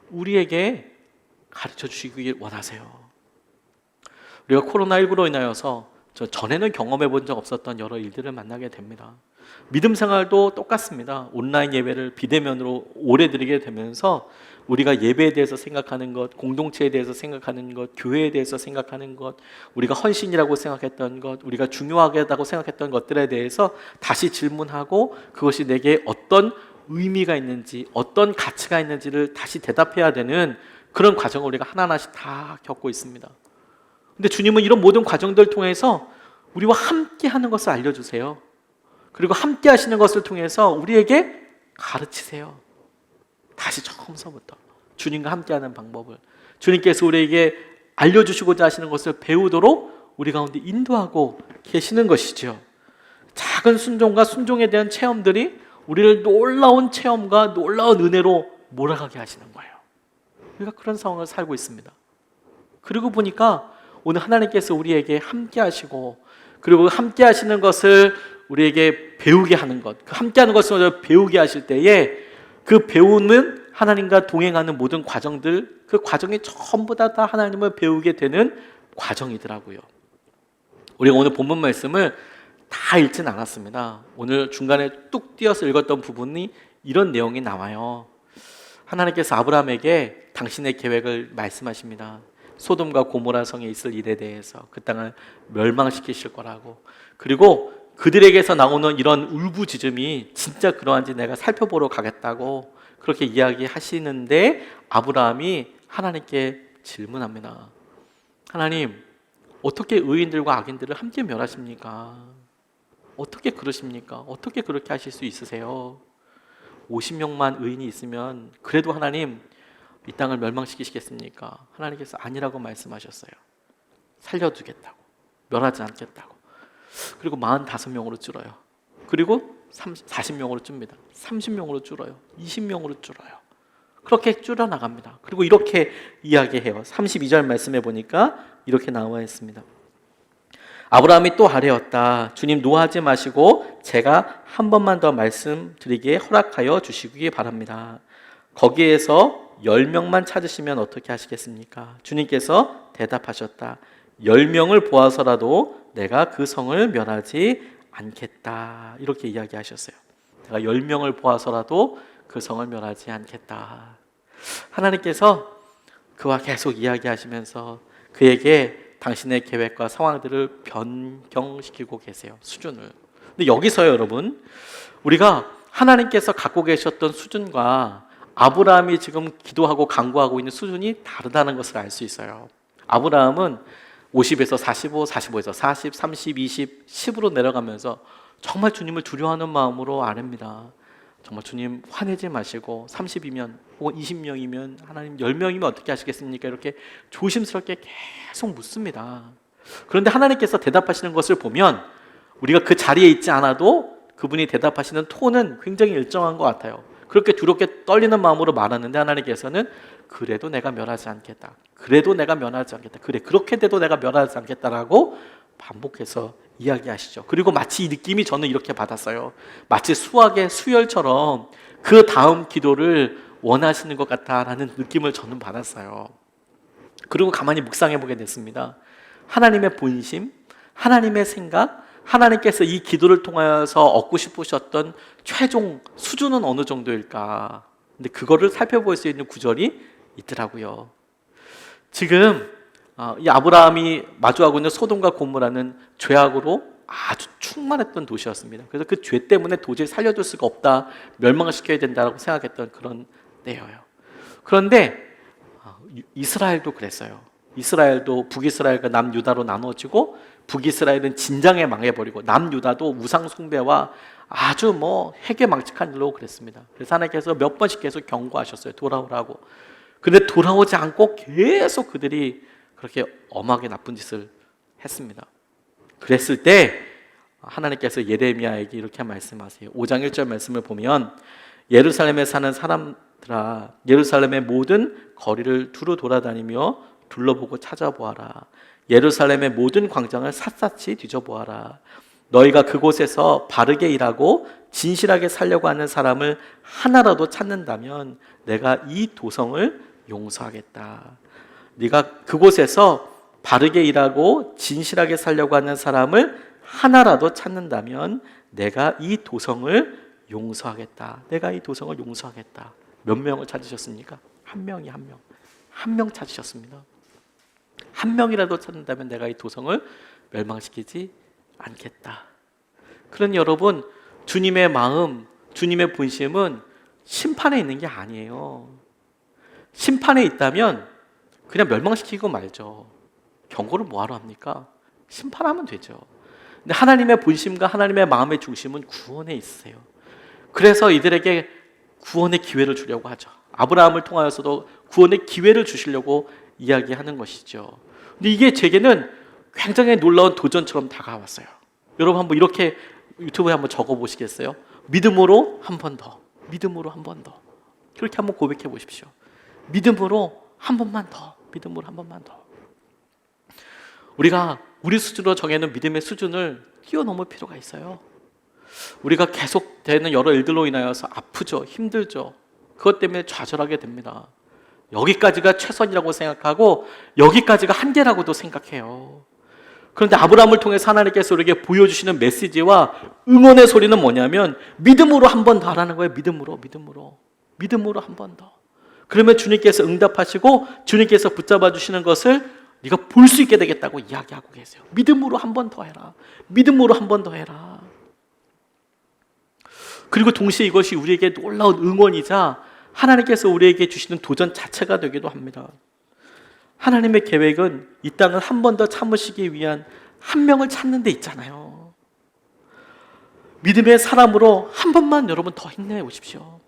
우리에게 가르쳐 주시길 원하세요. 우리가 코로나19로 인하여서 전에는 경험해 본 적 없었던 여러 일들을 만나게 됩니다. 믿음 생활도 똑같습니다. 온라인 예배를 비대면으로 오래 드리게 되면서 우리가 예배에 대해서 생각하는 것, 공동체에 대해서 생각하는 것, 교회에 대해서 생각하는 것, 우리가 헌신이라고 생각했던 것, 우리가 중요하다고 생각했던 것들에 대해서 다시 질문하고 그것이 내게 어떤 의미가 있는지, 어떤 가치가 있는지를 다시 대답해야 되는 그런 과정을 우리가 하나하나씩 다 겪고 있습니다. 근데 주님은 이런 모든 과정들을 통해서 우리와 함께 하는 것을 알려주세요. 그리고 함께 하시는 것을 통해서 우리에게 가르치세요. 다시 처음서부터 주님과 함께하는 방법을 주님께서 우리에게 알려주시고자 하시는 것을 배우도록 우리 가운데 인도하고 계시는 것이죠. 작은 순종과 순종에 대한 체험들이 우리를 놀라운 체험과 놀라운 은혜로 몰아가게 하시는 거예요. 우리가 그런 상황을 살고 있습니다. 그리고 보니까 오늘 하나님께서 우리에게 함께 하시고, 그리고 함께 하시는 것을 우리에게 배우게 하는 것, 그 함께 하는 것을 배우게 하실 때에 그 배우는 하나님과 동행하는 모든 과정들, 그 과정이 전부 다 하나님을 배우게 되는 과정이더라고요. 우리가 오늘 본문 말씀을 다 읽진 않았습니다. 오늘 중간에 뚝 띄어서 읽었던 부분이 이런 내용이 나와요. 하나님께서 아브라함에게 당신의 계획을 말씀하십니다. 소돔과 고모라 성에 있을 일에 대해서 그 땅을 멸망시키실 거라고, 그리고 그들에게서 나오는 이런 울부짖음이 진짜 그러한지 내가 살펴보러 가겠다고 그렇게 이야기하시는데, 아브라함이 하나님께 질문합니다. 하나님, 어떻게 의인들과 악인들을 함께 멸하십니까? 어떻게 그러십니까? 어떻게 그렇게 하실 수 있으세요? 50명만 의인이 있으면 그래도 하나님 이 땅을 멸망시키시겠습니까? 하나님께서 아니라고 말씀하셨어요. 살려두겠다고, 멸하지 않겠다고. 그리고 45명으로 줄어요. 그리고 40명으로 줍니다. 30명으로 줄어요. 20명으로 줄어요. 그렇게 줄여나갑니다. 그리고 이렇게 이야기해요. 32절 말씀해 보니까 이렇게 나와 있습니다. 아브라함이 또 아뢰었다. 주님, 노하지 마시고 제가 한 번만 더 말씀드리기에 허락하여 주시기 바랍니다. 거기에서 10명만 찾으시면 어떻게 하시겠습니까? 주님께서 대답하셨다. 10명을 보아서라도 내가 그 성을 멸하지 않겠다. 이렇게 이야기하셨어요. 내가 10명을 보아서라도 그 성을 멸하지 않겠다. 하나님께서 그와 계속 이야기하시면서 그에게 당신의 계획과 상황들을 변경시키고 계세요. 수준을. 근데 여기서요, 여러분, 우리가 하나님께서 갖고 계셨던 수준과 아브라함이 지금 기도하고 간구하고 있는 수준이 다르다는 것을 알 수 있어요. 아브라함은 50에서 45, 45에서 40, 30, 20, 10으로 내려가면서 정말 주님을 두려워하는 마음으로 아뢰입니다. 정말 주님 화내지 마시고 30이면 혹은 20명이면 하나님 10명이면 어떻게 하시겠습니까? 이렇게 조심스럽게 계속 묻습니다. 그런데 하나님께서 대답하시는 것을 보면 우리가 그 자리에 있지 않아도 그분이 대답하시는 톤은 굉장히 일정한 것 같아요. 그렇게 두렵게 떨리는 마음으로 말하는데 하나님께서는 그래도 내가 멸하지 않겠다. 그래도 내가 멸하지 않겠다. 그래, 그렇게 돼도 내가 멸하지 않겠다라고 반복해서 이야기하시죠. 그리고 마치 이 느낌이 저는 이렇게 받았어요. 마치 수학의 수열처럼 그 다음 기도를 원하시는 것 같다라는 느낌을 저는 받았어요. 그리고 가만히 묵상해 보게 됐습니다. 하나님의 본심, 하나님의 생각, 하나님께서 이 기도를 통하여서 얻고 싶으셨던 최종 수준은 어느 정도일까? 근데 그거를 살펴볼 수 있는 구절이 있더라고요. 지금 이 아브라함이 마주하고 있는 소돔과 고모라는 죄악으로 아주 충만했던 도시였습니다. 그래서 그 죄 때문에 도저히 살려둘 수가 없다, 멸망을 시켜야 된다고 생각했던 그런 때예요. 그런데 이스라엘도 그랬어요. 이스라엘도 북이스라엘과 남유다로 나누어지고 북이스라엘은 진장에 망해버리고 남유다도 우상 숭배와 아주 해괴망측한 일로 그랬습니다. 그래서 하나님께서 몇 번씩 계속 경고하셨어요. 돌아오라고. 근데 돌아오지 않고 계속 그들이 그렇게 엄하게 나쁜 짓을 했습니다. 그랬을 때 하나님께서 예레미야에게 이렇게 말씀하세요. 5장 1절 말씀을 보면 예루살렘에 사는 사람들아 예루살렘의 모든 거리를 두루 돌아다니며 둘러보고 찾아보아라. 예루살렘의 모든 광장을 샅샅이 뒤져보아라. 너희가 그곳에서 바르게 일하고 진실하게 살려고 하는 사람을 하나라도 찾는다면 내가 이 도성을 용서하겠다. 네가 그곳에서 바르게 일하고 진실하게 살려고 하는 사람을 하나라도 찾는다면 내가 이 도성을 용서하겠다. 내가 이 도성을 용서하겠다. 몇 명을 찾으셨습니까? 한 명이 한 명. 한 명 찾으셨습니다. 한 명이라도 찾는다면 내가 이 도성을 멸망시키지 않겠다. 그러니 여러분, 주님의 마음, 주님의 본심은 심판에 있는 게 아니에요. 심판에 있다면 그냥 멸망시키고 말죠. 경고를 뭐하러 합니까? 심판하면 되죠. 근데 하나님의 본심과 하나님의 마음의 중심은 구원에 있으세요. 그래서 이들에게 구원의 기회를 주려고 하죠. 아브라함을 통하여서도 구원의 기회를 주시려고 이야기하는 것이죠. 근데 이게 제게는 굉장히 놀라운 도전처럼 다가왔어요. 여러분 한번 이렇게 유튜브에 한번 적어보시겠어요? 믿음으로 한 번 더, 믿음으로 한 번 더. 그렇게 한번 고백해 보십시오. 믿음으로 한 번만 더, 믿음으로 한 번만 더. 우리가 우리 수준으로 정해놓은 믿음의 수준을 뛰어넘을 필요가 있어요. 우리가 계속되는 여러 일들로 인하여서 아프죠, 힘들죠. 그것 때문에 좌절하게 됩니다. 여기까지가 최선이라고 생각하고 여기까지가 한계라고도 생각해요. 그런데 아브라함을 통해서 하나님께서 우리에게 보여주시는 메시지와 응원의 소리는 뭐냐면 믿음으로 한 번 더 하라는 거예요. 믿음으로 한 번 더. 그러면 주님께서 응답하시고 주님께서 붙잡아 주시는 것을 네가 볼 수 있게 되겠다고 이야기하고 계세요. 믿음으로 한 번 더 해라. 믿음으로 한 번 더 해라. 그리고 동시에 이것이 우리에게 놀라운 응원이자 하나님께서 우리에게 주시는 도전 자체가 되기도 합니다. 하나님의 계획은 이 땅을 한 번 더 참으시기 위한 한 명을 찾는 데 있잖아요. 믿음의 사람으로 한 번만 여러분 더 힘내보십시오.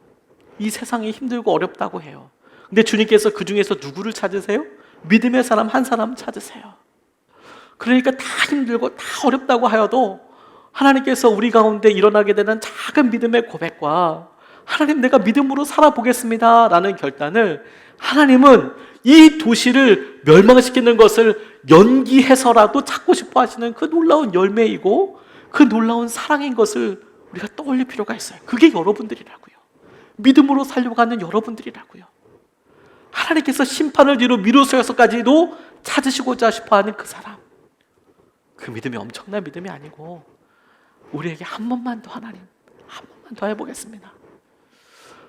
이 세상이 힘들고 어렵다고 해요. 근데 주님께서 그 중에서 누구를 찾으세요? 믿음의 사람 한 사람 찾으세요. 그러니까 다 힘들고 다 어렵다고 하여도 하나님께서 우리 가운데 일어나게 되는 작은 믿음의 고백과 하나님 내가 믿음으로 살아보겠습니다 라는 결단을 하나님은 이 도시를 멸망시키는 것을 연기해서라도 찾고 싶어 하시는 그 놀라운 열매이고 그 놀라운 사랑인 것을 우리가 떠올릴 필요가 있어요. 그게 여러분들이라고요. 믿음으로 살려고 하는 여러분들이라고요. 하나님께서 심판을 뒤로 미루어서까지도 찾으시고자 싶어하는 그 사람. 그 믿음이 엄청난 믿음이 아니고 우리에게 한 번만 더 하나님 한 번만 더 해보겠습니다.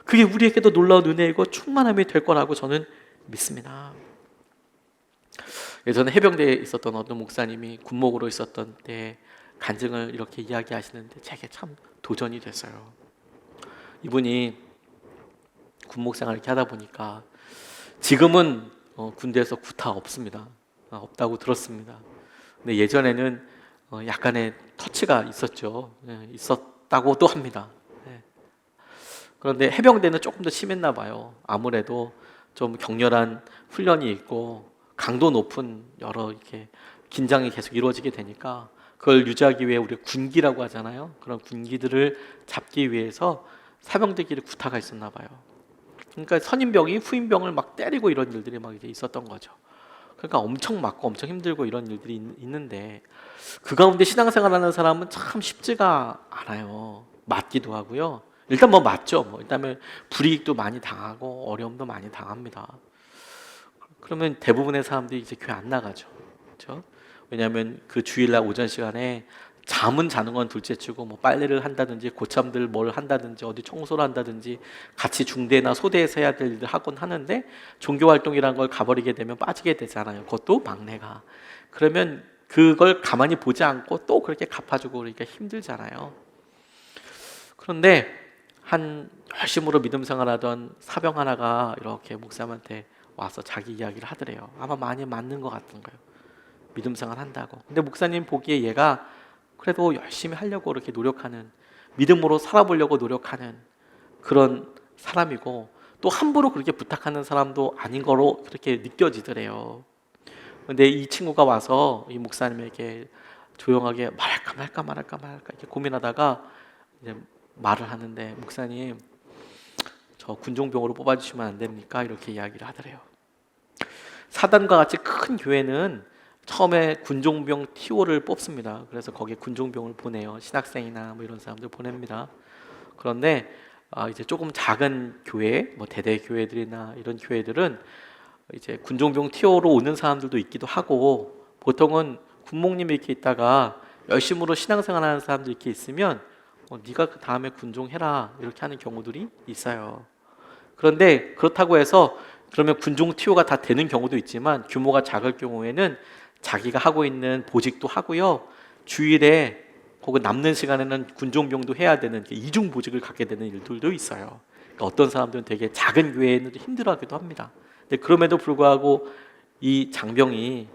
그게 우리에게도 놀라운 은혜이고 충만함이 될 거라고 저는 믿습니다. 예전에 해병대에 있었던 어떤 목사님이 군목으로 있었던 때 간증을 이렇게 이야기하시는데 제게 참 도전이 됐어요. 이분이 군목 생활을 이렇게 하다 보니까 지금은 군대에서 구타 없습니다. 없다고 들었습니다. 근데 예전에는 약간의 터치가 있었죠. 있었다고도 합니다. 그런데 해병대는 조금 더 심했나 봐요. 아무래도 좀 격렬한 훈련이 있고 강도 높은 여러 이렇게 긴장이 계속 이루어지게 되니까 그걸 유지하기 위해 우리가 군기라고 하잖아요. 그런 군기들을 잡기 위해서 사병들끼리 구타가 있었나 봐요. 그러니까 선임병이 후임병을 막 때리고 이런 일들이 막 이제 있었던 거죠. 그러니까 엄청 맞고 엄청 힘들고 이런 일들이 있는데 그 가운데 신앙생활하는 사람은 참 쉽지가 않아요. 맞기도 하고요. 일단 맞죠. 일단은 불이익도 많이 당하고 어려움도 많이 당합니다. 그러면 대부분의 사람들이 이제 교회 안 나가죠. 그렇죠? 왜냐하면 그 주일날 오전 시간에 잠은 자는 건 둘째치고 빨래를 한다든지 고참들 뭘 한다든지 어디 청소를 한다든지 같이 중대나 소대에서 해야 될 일을 하곤 하는데 종교활동이라는 걸 가버리게 되면 빠지게 되잖아요. 그것도 막내가. 그러면 그걸 가만히 보지 않고 또 그렇게 갚아주고 그러니까 힘들잖아요. 그런데 한 열심으로 믿음 생활하던 사병 하나가 이렇게 목사님한테 와서 자기 이야기를 하더래요. 아마 많이 맞는 것 같은 거예요. 믿음 생활 한다고. 근데 목사님 보기에 얘가 그래도 열심히 하려고 이렇게 노력하는, 믿음으로 살아보려고 노력하는 그런 사람이고, 또 함부로 그렇게 부탁하는 사람도 아닌 거로 그렇게 느껴지더래요. 근데 이 친구가 와서 이 목사님에게 조용하게 말할까 이렇게 고민하다가 이제 말을 하는데, 목사님 저 군종병으로 뽑아주시면 안 됩니까? 이렇게 이야기를 하더래요. 사단과 같이 큰 교회는 처음에 군종병 TO를 뽑습니다. 그래서 거기에 군종병을 보내요. 신학생이나 뭐 이런 사람들 보냅니다. 그런데 이제 조금 작은 교회, 뭐 대대 교회들이나 이런 교회들은 이제 군종병 TO로 오는 사람들도 있기도 하고, 보통은 군목님이 이렇게 있다가 열심으로 신앙생활하는 사람들 이렇게 있으면 네가 그 다음에 군종해라 이렇게 하는 경우들이 있어요. 그런데 그렇다고 해서 그러면 군종 TO가 다 되는 경우도 있지만, 규모가 작을 경우에는 자기가 하고 있는 보직도 하고요, 주일에 혹은 남는 시간에는 군종병도 해야 되는 이중 보직을 갖게 되는 일들도 있어요. 그러니까 어떤 사람들은 되게 작은 교회에는 힘들어하기도 합니다. 근데 그럼에도 불구하고 이 장병이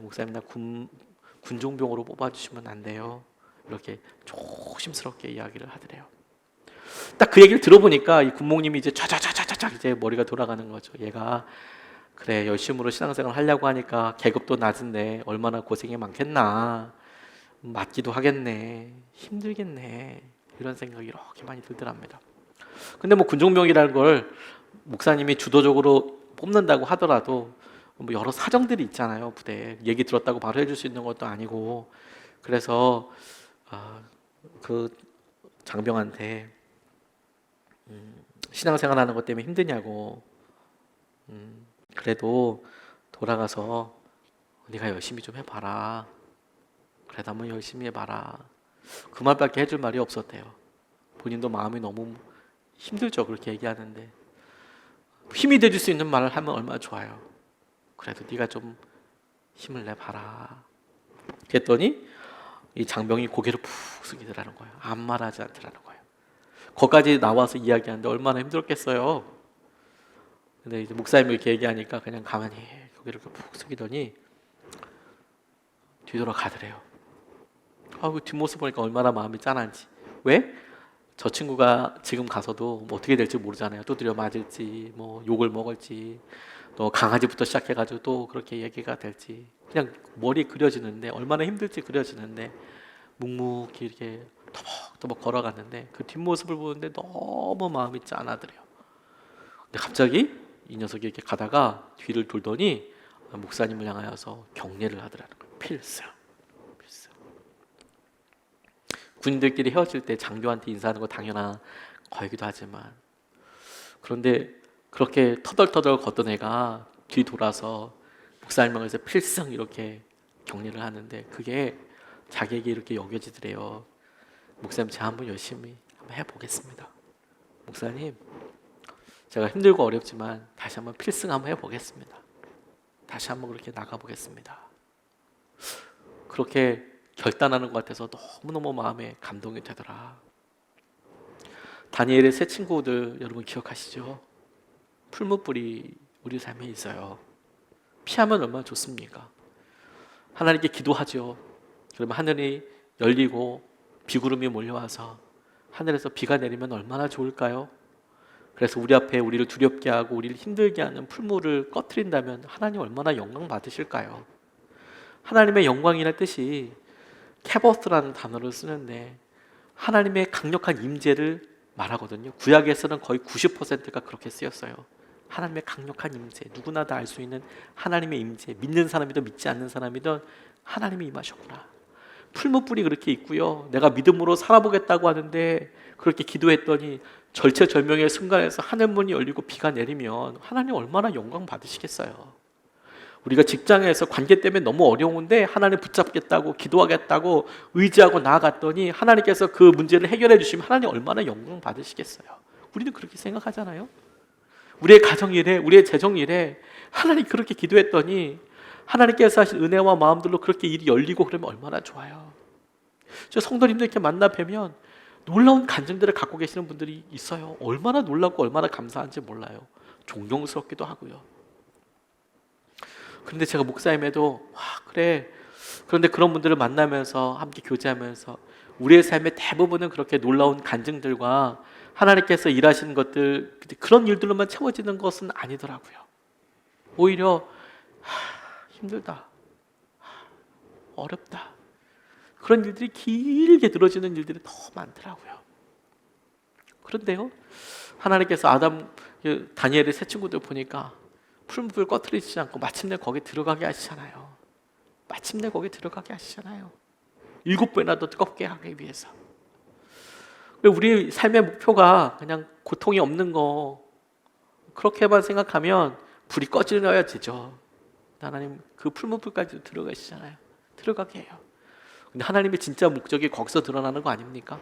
목사님 나 군종병으로 뽑아주시면 안 돼요, 이렇게 조심스럽게 이야기를 하더래요. 딱 그 얘기를 들어보니까 이 군목님이 이제 촤촤촤촤 이제 머리가 돌아가는 거죠. 얘가 그래 열심으로 신앙생활 하려고 하니까 계급도 낮은데 얼마나 고생이 많겠나, 맞기도 하겠네, 힘들겠네, 이런 생각이 이렇게 많이 들더랍니다. 근데 뭐 군종병이라는 걸 목사님이 주도적으로 뽑는다고 하더라도 뭐 여러 사정들이 있잖아요. 부대에 얘기 들었다고 바로 해줄 수 있는 것도 아니고, 그래서 그 장병한테 신앙생활 하는 것 때문에 힘드냐고, 그래도 돌아가서 네가 열심히 좀 해봐라, 그래도 한번 열심히 해봐라, 그 말밖에 해줄 말이 없었대요. 본인도 마음이 너무 힘들죠, 그렇게 얘기하는데. 힘이 돼줄 수 있는 말을 하면 얼마나 좋아요. 그래도 네가 좀 힘을 내봐라. 그랬더니 이 장병이 고개를 푹 숙이더라는 거예요. 아무 말하지 않더라는 거예요. 거기까지 나와서 이야기하는데 얼마나 힘들었겠어요. 근데 이제 목사님이 이렇게 얘기하니까 그냥 가만히 고개를 푹 숙이더니 뒤돌아가더래요. 그 뒷모습 보니까 얼마나 마음이 짠한지. 왜? 저 친구가 지금 가서도 뭐 어떻게 될지 모르잖아요. 두드려 맞을지, 뭐 욕을 먹을지, 또 강아지부터 시작해가지고 또 그렇게 얘기가 될지, 그냥 머리에 그려지는데 얼마나 힘들지 그려지는데, 묵묵히 이렇게 터벅터벅 걸어갔는데 그 뒷모습을 보는데 너무 마음이 짠하더래요. 근데 갑자기 이 녀석이 이렇게 가다가 뒤를 돌더니 목사님을 향하여서 경례를 하더라는 거예요. 필승. 군인들끼리 헤어질 때 장교한테 인사하는 거 당연한 거이기도 하지만, 그런데 그렇게 터덜터덜 걷던 애가 뒤 돌아서 목사님을 향해서 필승 이렇게 경례를 하는데, 그게 자기에게 이렇게 여겨지더래요. 목사님 제가 한번 열심히 한번 해보겠습니다. 목사님 제가 힘들고 어렵지만 다시 한번 필승 한번 해보겠습니다. 다시 한번 그렇게 나가보겠습니다. 그렇게 결단하는 것 같아서 너무너무 마음에 감동이 되더라. 다니엘의 세 친구들 여러분 기억하시죠? 풀무불이 우리 삶에 있어요. 피하면 얼마나 좋습니까? 하나님께 기도하죠. 그러면 하늘이 열리고 비구름이 몰려와서 하늘에서 비가 내리면 얼마나 좋을까요? 그래서 우리 앞에 우리를 두렵게 하고 우리를 힘들게 하는 풀무를 꺼트린다면 하나님 얼마나 영광 받으실까요? 하나님의 영광이라는 뜻이 캐버스라는 단어를 쓰는데 하나님의 강력한 임재를 말하거든요. 구약에서는 거의 90%가 그렇게 쓰였어요. 하나님의 강력한 임재, 누구나 다 알 수 있는 하나님의 임재, 믿는 사람이든 믿지 않는 사람이든 하나님이 임하셨구나. 풀무불이 그렇게 있고요, 내가 믿음으로 살아보겠다고 하는데 그렇게 기도했더니 절체절명의 순간에서 하늘문이 열리고 비가 내리면 하나님 얼마나 영광 받으시겠어요. 우리가 직장에서 관계 때문에 너무 어려운데 하나님 붙잡겠다고 기도하겠다고 의지하고 나아갔더니 하나님께서 그 문제를 해결해 주시면 하나님 얼마나 영광 받으시겠어요. 우리는 그렇게 생각하잖아요. 우리의 가정일에, 우리의 재정일에 하나님 그렇게 기도했더니 하나님께서 하신 은혜와 마음들로 그렇게 일이 열리고 그러면 얼마나 좋아요. 저 성도님들 이렇게 만나 뵈면 놀라운 간증들을 갖고 계시는 분들이 있어요. 얼마나 놀랍고 얼마나 감사한지 몰라요. 존경스럽기도 하고요. 그런데 제가 목사임에도 그래. 그런데 그런 분들을 만나면서 함께 교제하면서 우리의 삶의 대부분은 그렇게 놀라운 간증들과 하나님께서 일하시는 것들, 그런 일들로만 채워지는 것은 아니더라고요. 오히려 힘들다, 어렵다, 그런 일들이 길게 늘어지는 일들이 더 많더라고요. 그런데요, 하나님께서 다니엘의 세 친구들 보니까 풀무불 꺼트리지 않고 마침내 거기 들어가게 하시잖아요. 마침내 거기 들어가게 하시잖아요. 7배나 더 뜨겁게 하기 위해서. 우리 삶의 목표가 그냥 고통이 없는 거, 그렇게만 생각하면 불이 꺼져야 되죠. 하나님 그 풀무불까지도 들어가시잖아요. 들어가게 해요. 근데 하나님의 진짜 목적이 거기서 드러나는 거 아닙니까?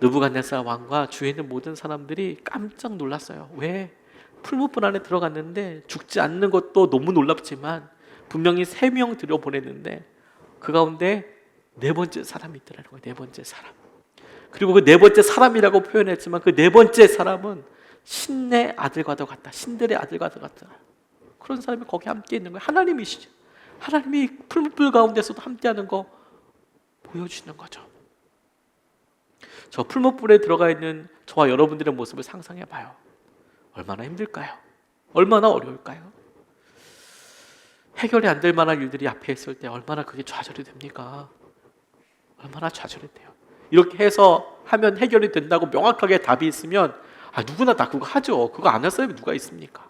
느부갓네살 왕과 주위에 있는 모든 사람들이 깜짝 놀랐어요. 왜? 풀무불 안에 들어갔는데 죽지 않는 것도 너무 놀랍지만 분명히 3명 들여보냈는데 그 가운데 4번째 사람이 있더라는 거예요. 4번째 사람. 그리고 그 4번째 사람이라고 표현했지만 그 4번째 사람은 신의 아들과도 같다. 신들의 아들과도 같다. 그런 사람이 거기 함께 있는 거예요. 하나님이시죠. 하나님이 풀무불 가운데서도 함께하는 거 보여주시는 거죠. 저 풀무불에 들어가 있는 저와 여러분들의 모습을 상상해 봐요. 얼마나 힘들까요? 얼마나 어려울까요? 해결이 안 될 만한 일들이 앞에 있을 때 얼마나 그게 좌절이 됩니까? 얼마나 좌절이 돼요. 이렇게 해서 하면 해결이 된다고 명확하게 답이 있으면 누구나 다 그거 하죠. 그거 안 할 사람이 누가 있습니까?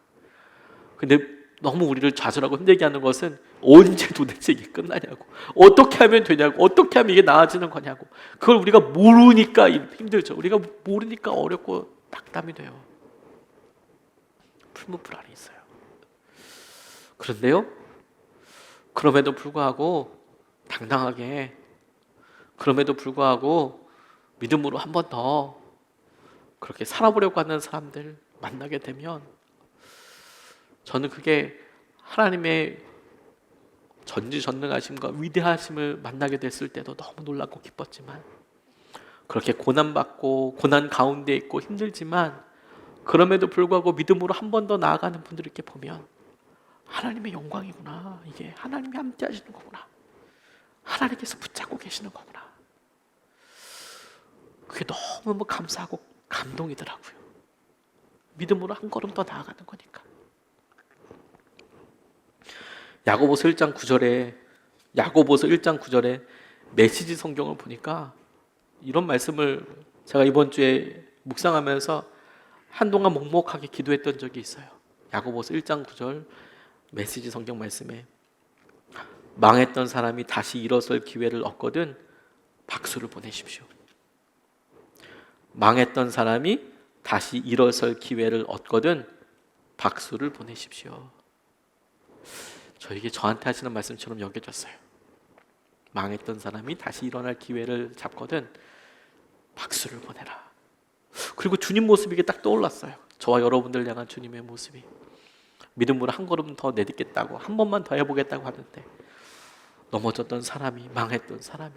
근데 너무 우리를 좌절하고 힘들게 하는 것은 언제 도대체 이게 끝나냐고, 어떻게 하면 되냐고, 어떻게 하면 이게 나아지는 거냐고. 그걸 우리가 모르니까 힘들죠. 우리가 모르니까 어렵고 낙담이 돼요. 풀무불 안에 있어요. 그런데요, 그럼에도 불구하고 당당하게, 그럼에도 불구하고 믿음으로 한 번 더 그렇게 살아보려고 하는 사람들 만나게 되면 저는 그게 하나님의 전지전능하심과 위대하심을 만나게 됐을 때도 너무 놀랍고 기뻤지만, 그렇게 고난받고 고난 가운데 있고 힘들지만 그럼에도 불구하고 믿음으로 한 번 더 나아가는 분들을 이렇게 보면 하나님의 영광이구나, 이게 하나님이 함께 하시는 거구나, 하나님께서 붙잡고 계시는 거구나, 그게 너무 감사하고 감동이더라고요. 믿음으로 한 걸음 더 나아가는 거니까. 야고보서 1장 9절에 메시지 성경을 보니까 이런 말씀을 제가 이번 주에 묵상하면서 한동안 묵묵하게 기도했던 적이 있어요. 야고보서 1장 9절 메시지 성경 말씀에 망했던 사람이 다시 일어설 기회를 얻거든 박수를 보내십시오. 망했던 사람이 다시 일어설 기회를 얻거든 박수를 보내십시오. 저한테 하시는 말씀처럼 여겨졌어요. 망했던 사람이 다시 일어날 기회를 잡거든 박수를 보내라. 그리고 주님 모습이 이게 딱 떠올랐어요. 저와 여러분들 향한 주님의 모습이. 믿음으로 한 걸음 더 내딛겠다고, 한 번만 더 해보겠다고 하는데 넘어졌던 사람이, 망했던 사람이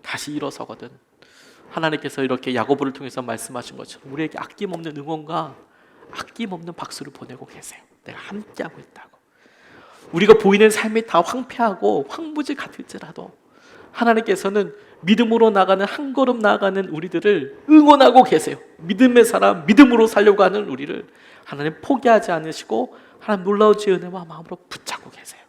다시 일어서거든. 하나님께서 이렇게 야고보를 통해서 말씀하신 것처럼 우리에게 아낌없는 응원과 아낌없는 박수를 보내고 계세요. 내가 함께하고 있다고. 우리가 보이는 삶이 다 황폐하고 황무지 같을지라도 하나님께서는 믿음으로 나가는, 한 걸음 나아가는 우리들을 응원하고 계세요. 믿음의 사람, 믿음으로 살려고 하는 우리를 하나님 포기하지 않으시고 하나님 놀라우신 은혜와 마음으로 붙잡고 계세요.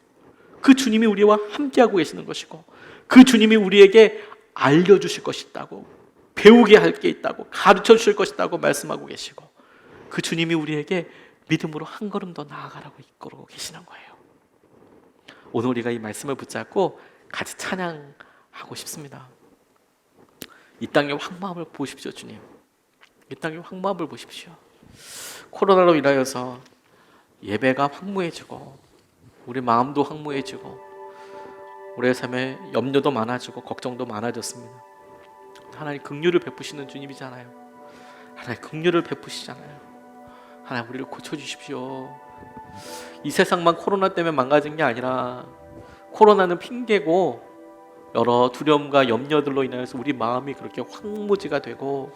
그 주님이 우리와 함께하고 계시는 것이고 그 주님이 우리에게 알려주실 것이 있다고, 배우게 할 게 있다고, 가르쳐 주실 것이 있다고 말씀하고 계시고 그 주님이 우리에게 믿음으로 한 걸음 더 나아가라고 이끌고 계시는 거예요. 오늘 우리가 이 말씀을 붙잡고 같이 찬양하고 싶습니다. 이 땅의 황무함을 보십시오. 주님, 이 땅의 황무함을 보십시오. 코로나로 인하여서 예배가 황무해지고 우리 마음도 황무해지고 우리의 삶에 염려도 많아지고 걱정도 많아졌습니다. 하나님 긍휼을 베푸시는 주님이잖아요. 하나님 긍휼을 베푸시잖아요. 하나님 우리를 고쳐주십시오. 이 세상만 코로나 때문에 망가진 게 아니라 코로나는 핑계고 여러 두려움과 염려들로 인하여서 우리 마음이 그렇게 황무지가 되고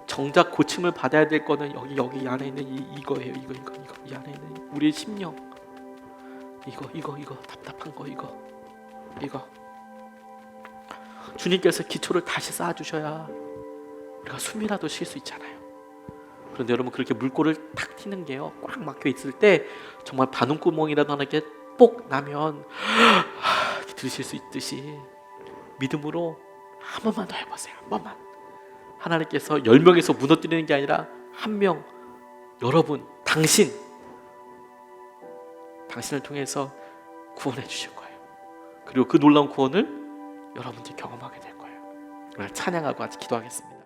정작 고침을 받아야 될 거는 여기 이 안에 있는 이거예요. 이거 이 안에 있는 우리의 심령, 이거 답답한 거 이거 주님께서 기초를 다시 쌓아주셔야 우리가 숨이라도 쉴 수 있잖아요. 그런데 여러분 그렇게 물꼬를 탁 튀는 게요, 꽉 막혀 있을 때 정말 바늘구멍이라도 하나 이렇게 뽁 나면 들으실 수 있듯이 믿음으로 한 번만 더 해보세요. 한 번만. 하나님께서 10명에서 무너뜨리는 게 아니라 한 명, 여러분, 당신을 통해서 구원해 주실 거예요. 그리고 그 놀라운 구원을 여러분들이 경험하게 될 거예요. 오늘 찬양하고 같이 기도하겠습니다.